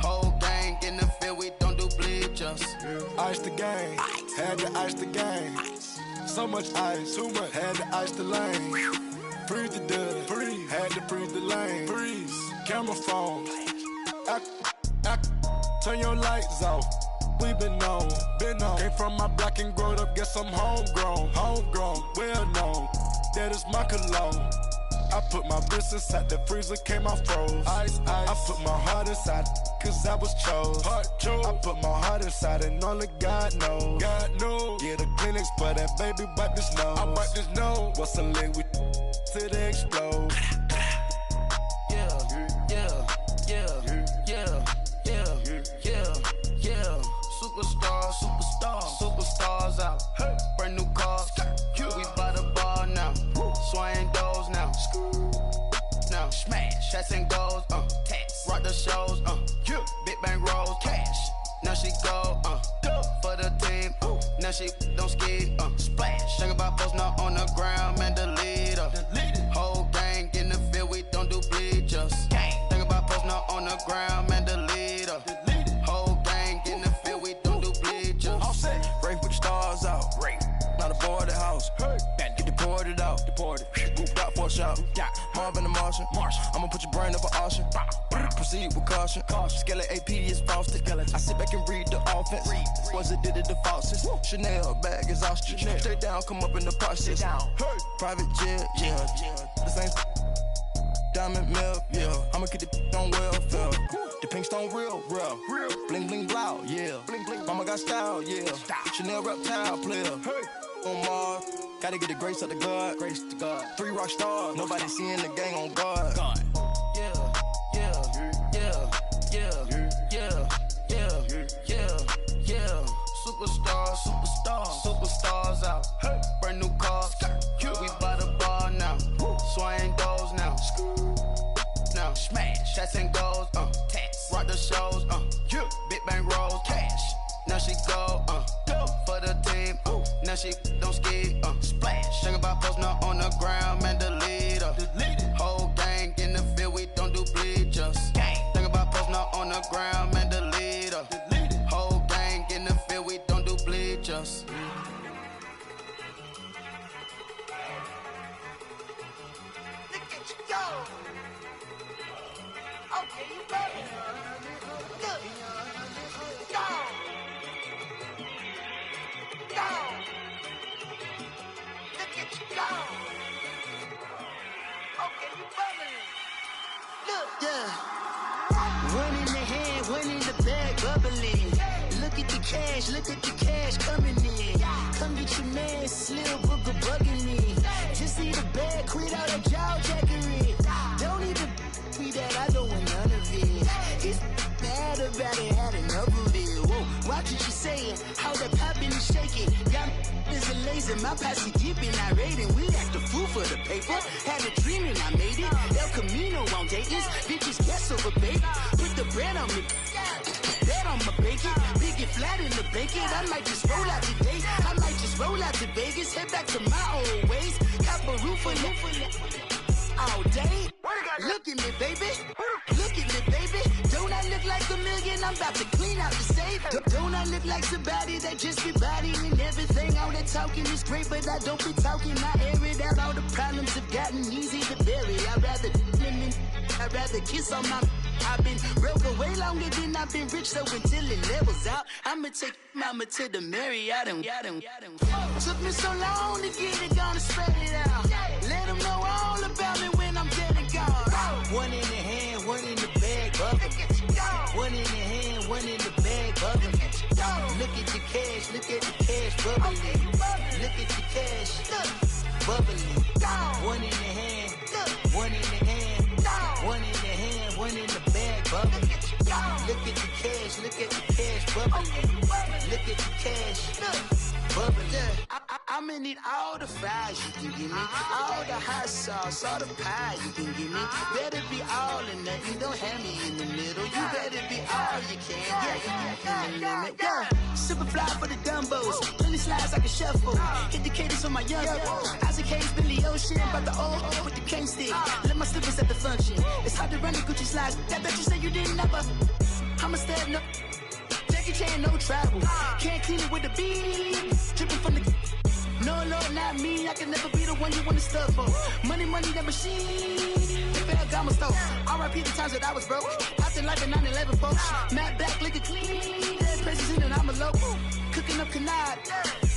Whole gang in the field. We don't do bleachers. Ice the game, had to ice the game. So much ice, too much, had to ice the lane. Freeze the dud, freeze, had to freeze the lane. Freeze, camera phone. Turn your lights off. We been on. Came from my block and growed up, guess I'm homegrown, well known. That is my cologne. I put my wrist inside the freezer, came out froze. Ice. I put my heart inside, cause I was chose. I put my heart inside and only God knows. Get a clinics, but that baby wipe this nose. I wipe this nose. What's the link with till they explode? Superstars out. Hey. Brand new cars. We by the bar now. Swaying doors now. Now smash. Shots and goals. Tax. Rock the shows. Big bang rolls. Cash. Now she go. For the team. Now she don't ski. Splash. Think about post now on the ground. Man, delete her. Whole gang in the field. We don't do bleachers. Think about post now on the ground. Man, delete her. Whole gang in the field. We don't do bleachers. All set. Race with the stars out. Not a boarded house. Get deported out. Moved out for a shot. Marvin the Martian. I'ma put your brain up for auction. Proceed with caution. Skeleton AP is frosted. I sit back and read the offense. Was it did it the faucets? Chanel bag is ostrich. Stay down, come up in the process. Private jet, the same diamond milk, I'ma get the on welfare. The pink stone real. Bling bling blow, Mama got style, Chanel reptile player. On Mars, gotta get the grace of the God. 3 rock stars, nobody seeing the gang on guard. Superstars out. Hey. Brand new cars. We by the bar now. Swaying doors now. Now smash. Shots and goals. Tax. Rock the shows. Big bang rolls. Cash. Now she go. For the team. Now she don't ski. Splash. Think about post now on the ground. Man, delete her. Whole gang in the field. We don't do bleachers. Think about post now on the ground. Man, delete her. Whole gang in the field. We don't do bleachers. Look at you go. Okay, you better. Look. Go. Look at you go. Okay, you bubbling. Look. One in the hand, one in the bag, bubbling. Look at the cash coming in. Come get your man, Slim Booker bugging me. Just need a bag, quit out a jaw jackery. Don't even be that, I don't want none of it. It's bad about it, had enough of it. Whoa, watch what you saying, how that poppin' and shaking. Got is a laser, my posse dipping, I raiding. We act a fool for the paper. Had a dream and I made it. El Camino on Dayton's, bitches guess over baby. Put the bread on me. Bet on my bacon, big and flat in the bacon. I might just roll out today. I might just roll out to Vegas, head back to my old ways. Got a roof for all day. Where the guy Look at me, baby. Look at me, baby. Don't I look like a million? I'm about to clean out the safe. Don't I look like somebody that just be bodying everything? All that talking is great, but I don't be talking. I air it out. All the problems have gotten easy to bury. I'd rather kiss on my. I've been broke way longer than I've been rich, so until it levels out, I'ma take mama to the Marriott and took me so long to get it, gonna spread it out. Let them know all about me when I'm dead and gone. One in the hand, one in the bag, bubble. One in the hand, one in the bag, bubble. Look at the cash, look at the cash, bubbling. Look at the cash, bubbling. One in the hand, one in the hand, one in the hand, one in the bag, bubbling. Look at the cash, look at the cash, bubbling. Look at the cash, bubbling. I'ma need all the fries you can give me, all the hot sauce, all the pie you can give me. Better be all or nothing, don't have me in the middle. You better be all you can, yeah. Super fly for the Dumbos, plenty slides like a shuffle. Hit the cadence on my young Isaac Hayes, Billy Ocean, about the old with the cane stick. Let my slippers at the function. It's hard to run the Gucci slides. That bet you say you didn't never. I'ma step no. Jackie Chan, no travel. Can't clean it with the beat. Dripping from the. No, Lord, not me. I can never be the one you want to stuff for. Money, that machine. The Ferragamo store. R.I.P. the times that I was broke. After life in 9/11, folks. Matte black, liquor clean. Dead presses in and I'm a local. Cooking up canard.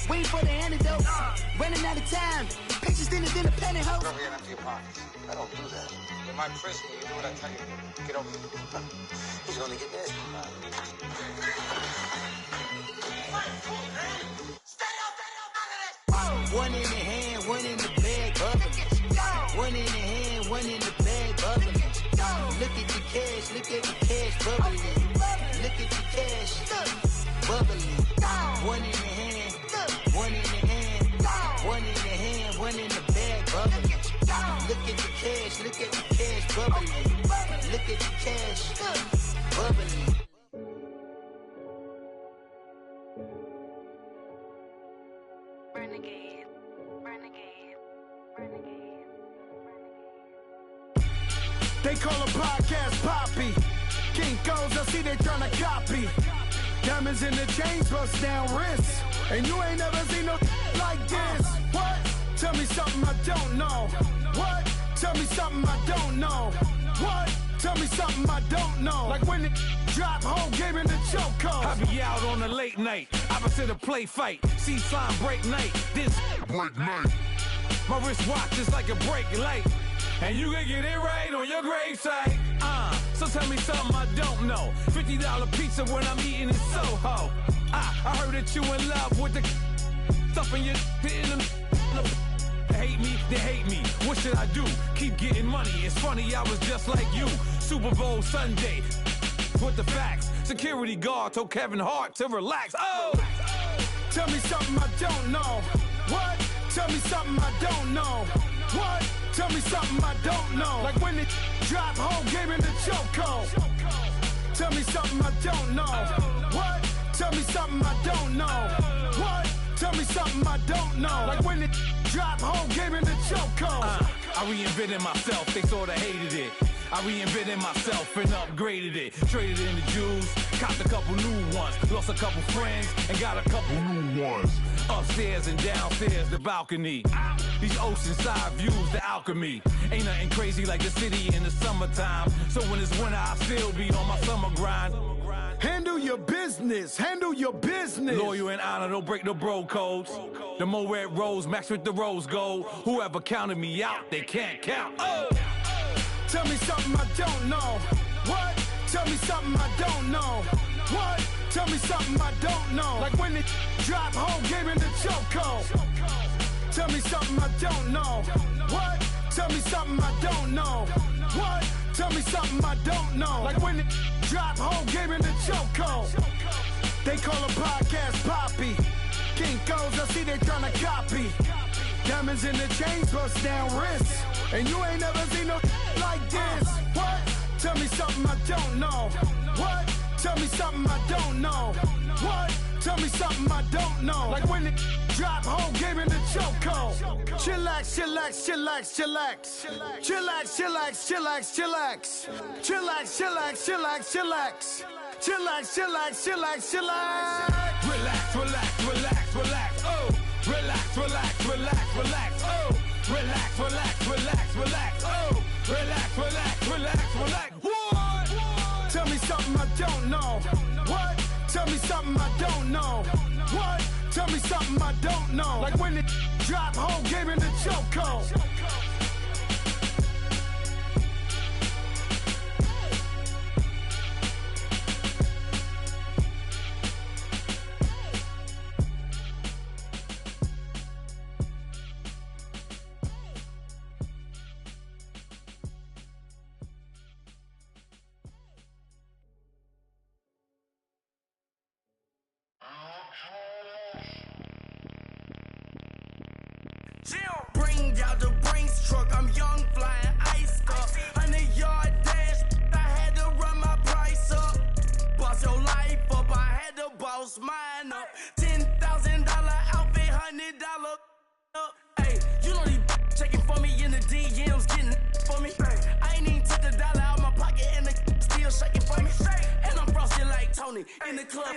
Waiting for the antidote. Running out of time. Patience thinner than a penny hoe. Get over here and empty your pockets. I don't do that. You might frisk me. You do what I tell you. Get over here. He's gonna get this. One in the hand, one in the bag, bubbling. One in the hand, one in the bag, bubbling. Look at the cash, look at the cash, bubbling. Look at the cash, bubbling. One in the hand, one in the hand, one in the hand, one in the bag, bubbling. Look at the cash, look at the cash, bubbling. Look at the cash, bubbling. Renegade, renegade, renegade, renegade. They call a podcast Poppy. Kinkos, I see they tryna copy. Diamonds in the chains, bust down wrists. And you ain't never seen no like this. What? Tell me something I don't know. What? Tell me something I don't know. What? Tell me something I don't know. Like when it drop, whole game in the chokehold. I be out on a late night, opposite a play fight. See slime break night, this break night. My wristwatch is like a break light. And you can get it right on your gravesite. So tell me something I don't know. $50 pizza when I'm eating in Soho. I heard that you in love with the stuff in your in them. Hate me, they hate me. What should I do? Keep getting money. It's funny, I was just like you. Super Bowl Sunday. With the facts. Security guard told Kevin Hart to relax. Oh! Tell me something I don't know. What? Tell me something I don't know. What? Tell me something I don't know. Like when it drop, whole game in the chokehold. Tell me something I don't know. What? Tell me something I don't know. What? Tell me something I don't know. Like when it drop, whole game in the chokehold. I reinvented myself, they sorta hated it. I reinvented myself and upgraded it. Traded in the jewels, copped a couple new ones. Lost a couple friends and got a couple new ones. Upstairs and downstairs, the balcony. These oceanside views, the alchemy. Ain't nothing crazy like the city in the summertime. So when it's winter, I still be on my summer grind. Handle your business, handle your business. Loyal and honor, don't break the bro codes. The Mo Red Rose, match with the rose gold. Whoever counted me out, they can't count. Oh! Tell me something I don't know. What? Tell me something I don't know. What? Tell me something I don't know. Like when it drop, whole game in the chokehold. Tell me something I don't know. What? Tell me something I don't know. What? Tell me something I don't know. Like when it drop, whole game in the chokehold. They call a podcast Poppy. Kinkos, I see they tryna copy. Diamonds in the chains, bust down wrists. And you ain't never seen no like this. What? Tell me something I don't know. What? Tell me something I don't know. What? tell me something I don't know. Like when it drop home, gave him the choco. Chillax, chillax, chillax, chillax. Chillax, chillax, chillax, chillax. Chillax, chillax, chillax, chillax. Chillax, chillax, chillax, chillax. Relax, relax, relax, relax. Oh, relax, relax, relax, relax. Oh, relax, relax, relax, relax. Oh, relax, relax, relax, relax. What? Tell me something I don't know. What? Tell me something I don't know. What? Tell me something I don't know. Like when it drop home, gave him the choco. Bring out the Brinks truck, I'm young, flying ice up. 100-yard dash, I had to run my price up. Boss your life up, I had to boss mine up. $10,000 outfit, $100 up. Hey, you know these checking for me in the DMs, getting for me. I ain't even took the dollar out my pocket and the still shaking for me. And I'm frosted like Tony in the club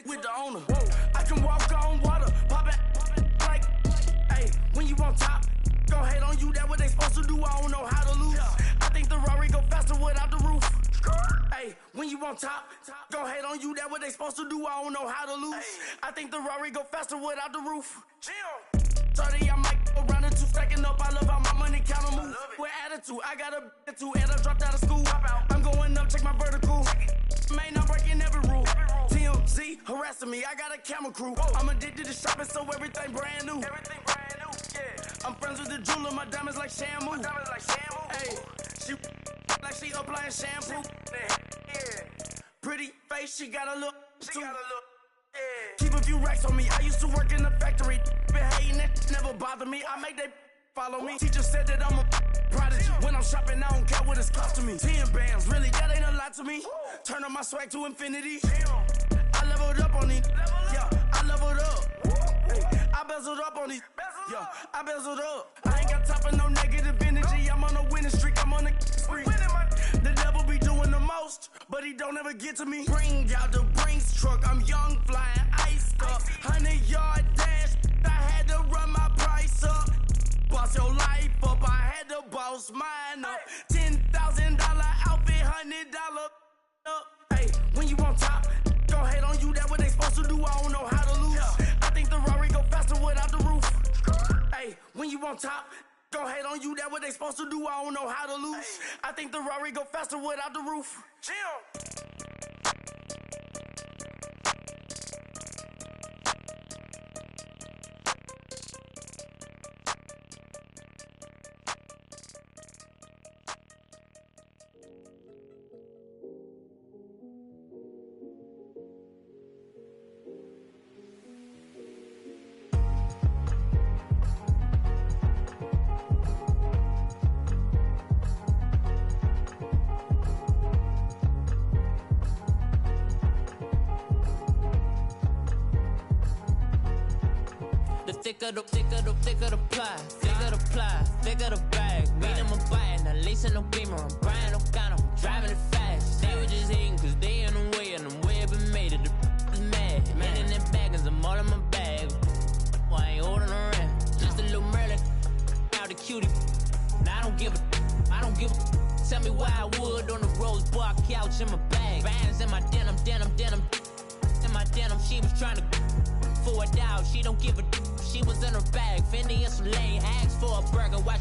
with the owner. I can walk on water, pop it like, hey, when you on top. Gon' hate on you, that what they supposed to do, I don't know how to lose. I think the Rari go faster without the roof. Hey, when you on top, gon' hate on you, that what they supposed to do, I don't know how to lose. I think the Rari go faster without the roof. 30, I might go around the two, stacking up, I love how my money counter move. With attitude, I got a attitude, and I dropped out of school. I'm going up, check my vertical. Man, I'm breaking every rule. TMZ harassing me, I got a camera crew. I'm addicted to shopping, so everything brand new. I'm friends with the jeweler, my diamonds like shampoo. Hey, she like she applying shampoo. Pretty face, she got a look. Keep a few racks on me. I used to work in the factory. Been hating it, never bother me. I make they follow me. Teacher said that I'm a prodigy. When I'm shopping, I don't care what it's cost to me. 10 bands, really, that ain't a lot to me. Turn up my swag to infinity. I leveled up on these. Yeah, I leveled up. Hey, I bezeled up on these. Yeah, I bezeled up. I ain't got time for no negative energy. I'm on a winning streak. I'm on a spree. The devil be doing the most, but he don't ever get to me. Bring out the Brinks truck. I'm young, flying iced up. 100-yard dash. I had to run my price up. Boss your life up. I had to boss mine up. $10,000 outfit, $100 up. Hey, when you on top, gon' hate on you. That what they supposed to do. I don't know how to lose. I think the Rari go faster without the roof. Hey, when you on top, gon' hate on you. That what they supposed to do. I don't know how to lose. I think the Rari go faster without the roof. Thicker the pie, thicker the bag. Meet them a buying, now lacing no beamer. I'm Brian O'Connor, I'm driving it fast. They were just hating cause they in the way, and I'm way up and made it. The is mad. Man in them baggins, I'm all in my bag. Why I ain't holding around? Just a little Merlin, out the cutie. Now I don't give a. Tell me why I would on the rose bar couch in my bag. Bands in my denim. In my denim, she was trying to for a doubt. She don't give a. She was in her bag, Fendi and some lane hags for a burger. Watch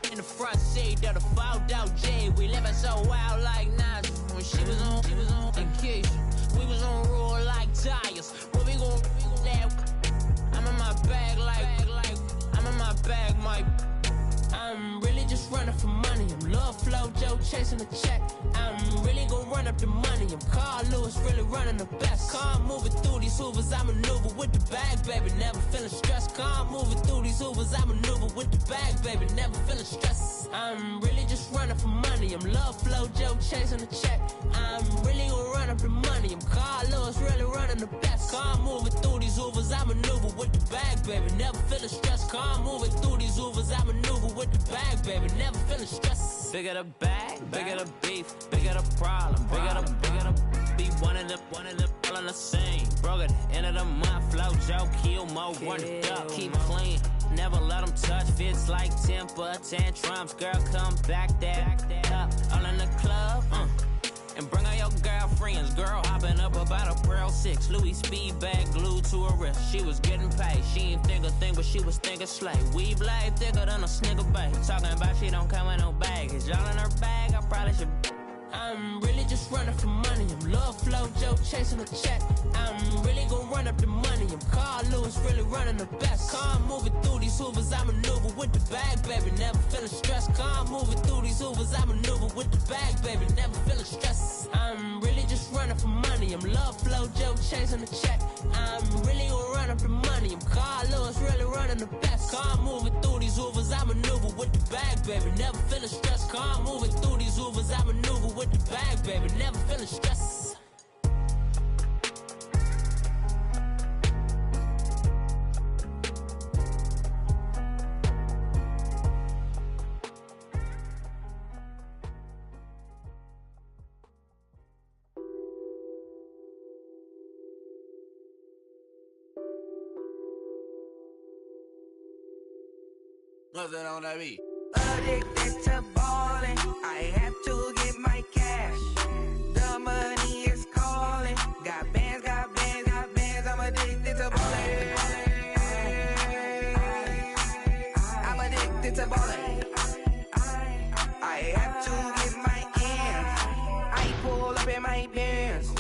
in the front seat of the fouled out J. We living so wild like Nas. When she was on vacation, we was on roll like tires. What we gon' that? I'm in my bag like I'm in my bag, Mike. I'm really just running for money. I'm Love Flow Joe chasing the check. I'm really gon' run up the money. I'm Carl Lewis, really running the best. Car moving through these hoovers, I maneuver with the bag, baby. Never feeling stressed. Car moving through these Ubers, I maneuver with the bag, baby, never feeling stress. I'm really just running for money. I'm love flow, Joe chasing the check. I'm really gonna run up the money. I'm Carl Lewis, really running the best. Car moving through these Ubers, I maneuver with the bag, baby, never feeling stress. Car moving through these Ubers, I maneuver with the bag, baby, never feeling stress. Bigger the bag, bigger the beef, bigger the problem, bigger the be one of the all in the same. Broke at the end of the month, flow, Joe, kill, mo, run it up, keep clean. Never let them touch, fits like temper tantrums. Girl, come back that up, all in the club, and bring all your girlfriends. Girl hopping up about a Pearl 6, Louis speed bag glued to her wrist. She was getting paid, she ain't think a thing, but she was thinking slay. We blade thicker than a snicker bag. Talking about she don't come with no baggage. Y'all in her bag, I probably should. I'm really just running for money. I'm love flow, Joe chasing the check. I'm really gonna run up the money. I'm Carl Lewis, really running the best. Car moving through these Ubers, I maneuver with the bag, baby, never feeling stressed. Car moving through these Ubers, I maneuver with the bag, baby, never feeling stressed. I'm really just running for money. I'm love flow, Joe chasing the check. I'm really gonna run up the money. I'm Carl Lewis, really running the best. Car moving through these Ubers, I maneuver with the bag, baby, never feeling stressed. Car moving through these Ubers, I maneuver with the bag, baby, never feeling stress. Nothing on that beat. Addicted to ballin', I have to get my cash. The money is calling. Got bands, got bands, got bands. I'm addicted to ballin'. I'm addicted to ballin'. I have to get my ends. I pull up in my pants,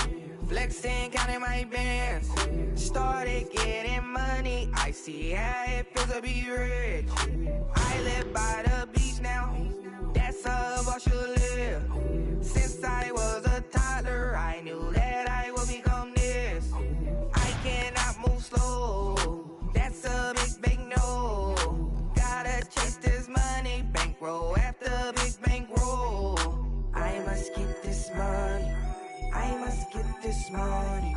flexing, counting my bands. Started getting money. I see how it feels to be rich. I live by the beach now, that's how I should live. Since I was a toddler, I knew that I would become this. I cannot move slow, that's a big no. Gotta chase this money, bankroll after big bankroll. I must get this money, I must get this money.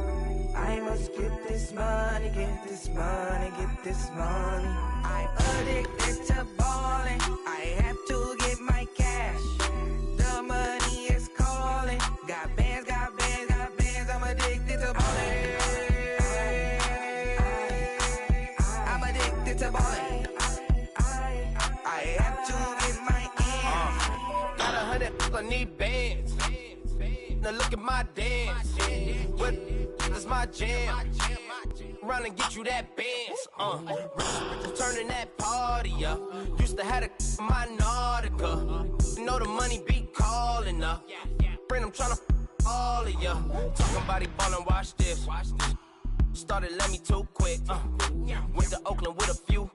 I must get this money, get this money, get this money. I'm addicted to ballin', I have to get my cash. The money is calling. Got bands, got bands, got bands. I'm addicted to ballin'. I'm addicted to ballin'. I have to get my ends. Got 100, I need bands. Now look at my dance. What is my jam? Run and get you that bands. Turning that party up. Used to have a my Nautica. You know the money be calling up. Friend, I'm tryna all of ya. Talking body ballin', watch this. Started let me too quick. Went to Oakland with a few.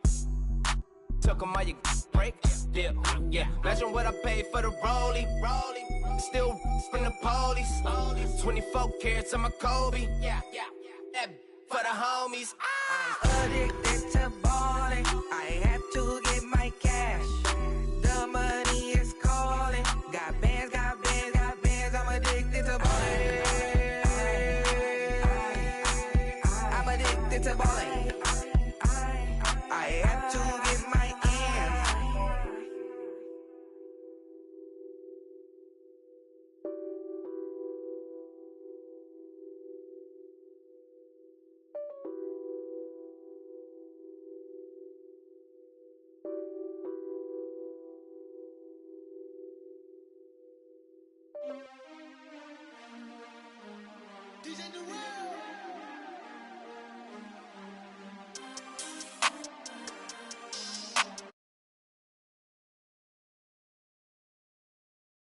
Took 'em all you break. Dip. Yeah. Imagine what I paid for the rollie. Still from the police. 24 carats on my Kobe. Yeah. That for the homies. I'm addicted to ballin'. I have to get my cash. The money is calling. Got bands, got bands, got bands. I'm addicted to ballin'. I'm addicted to ballin'.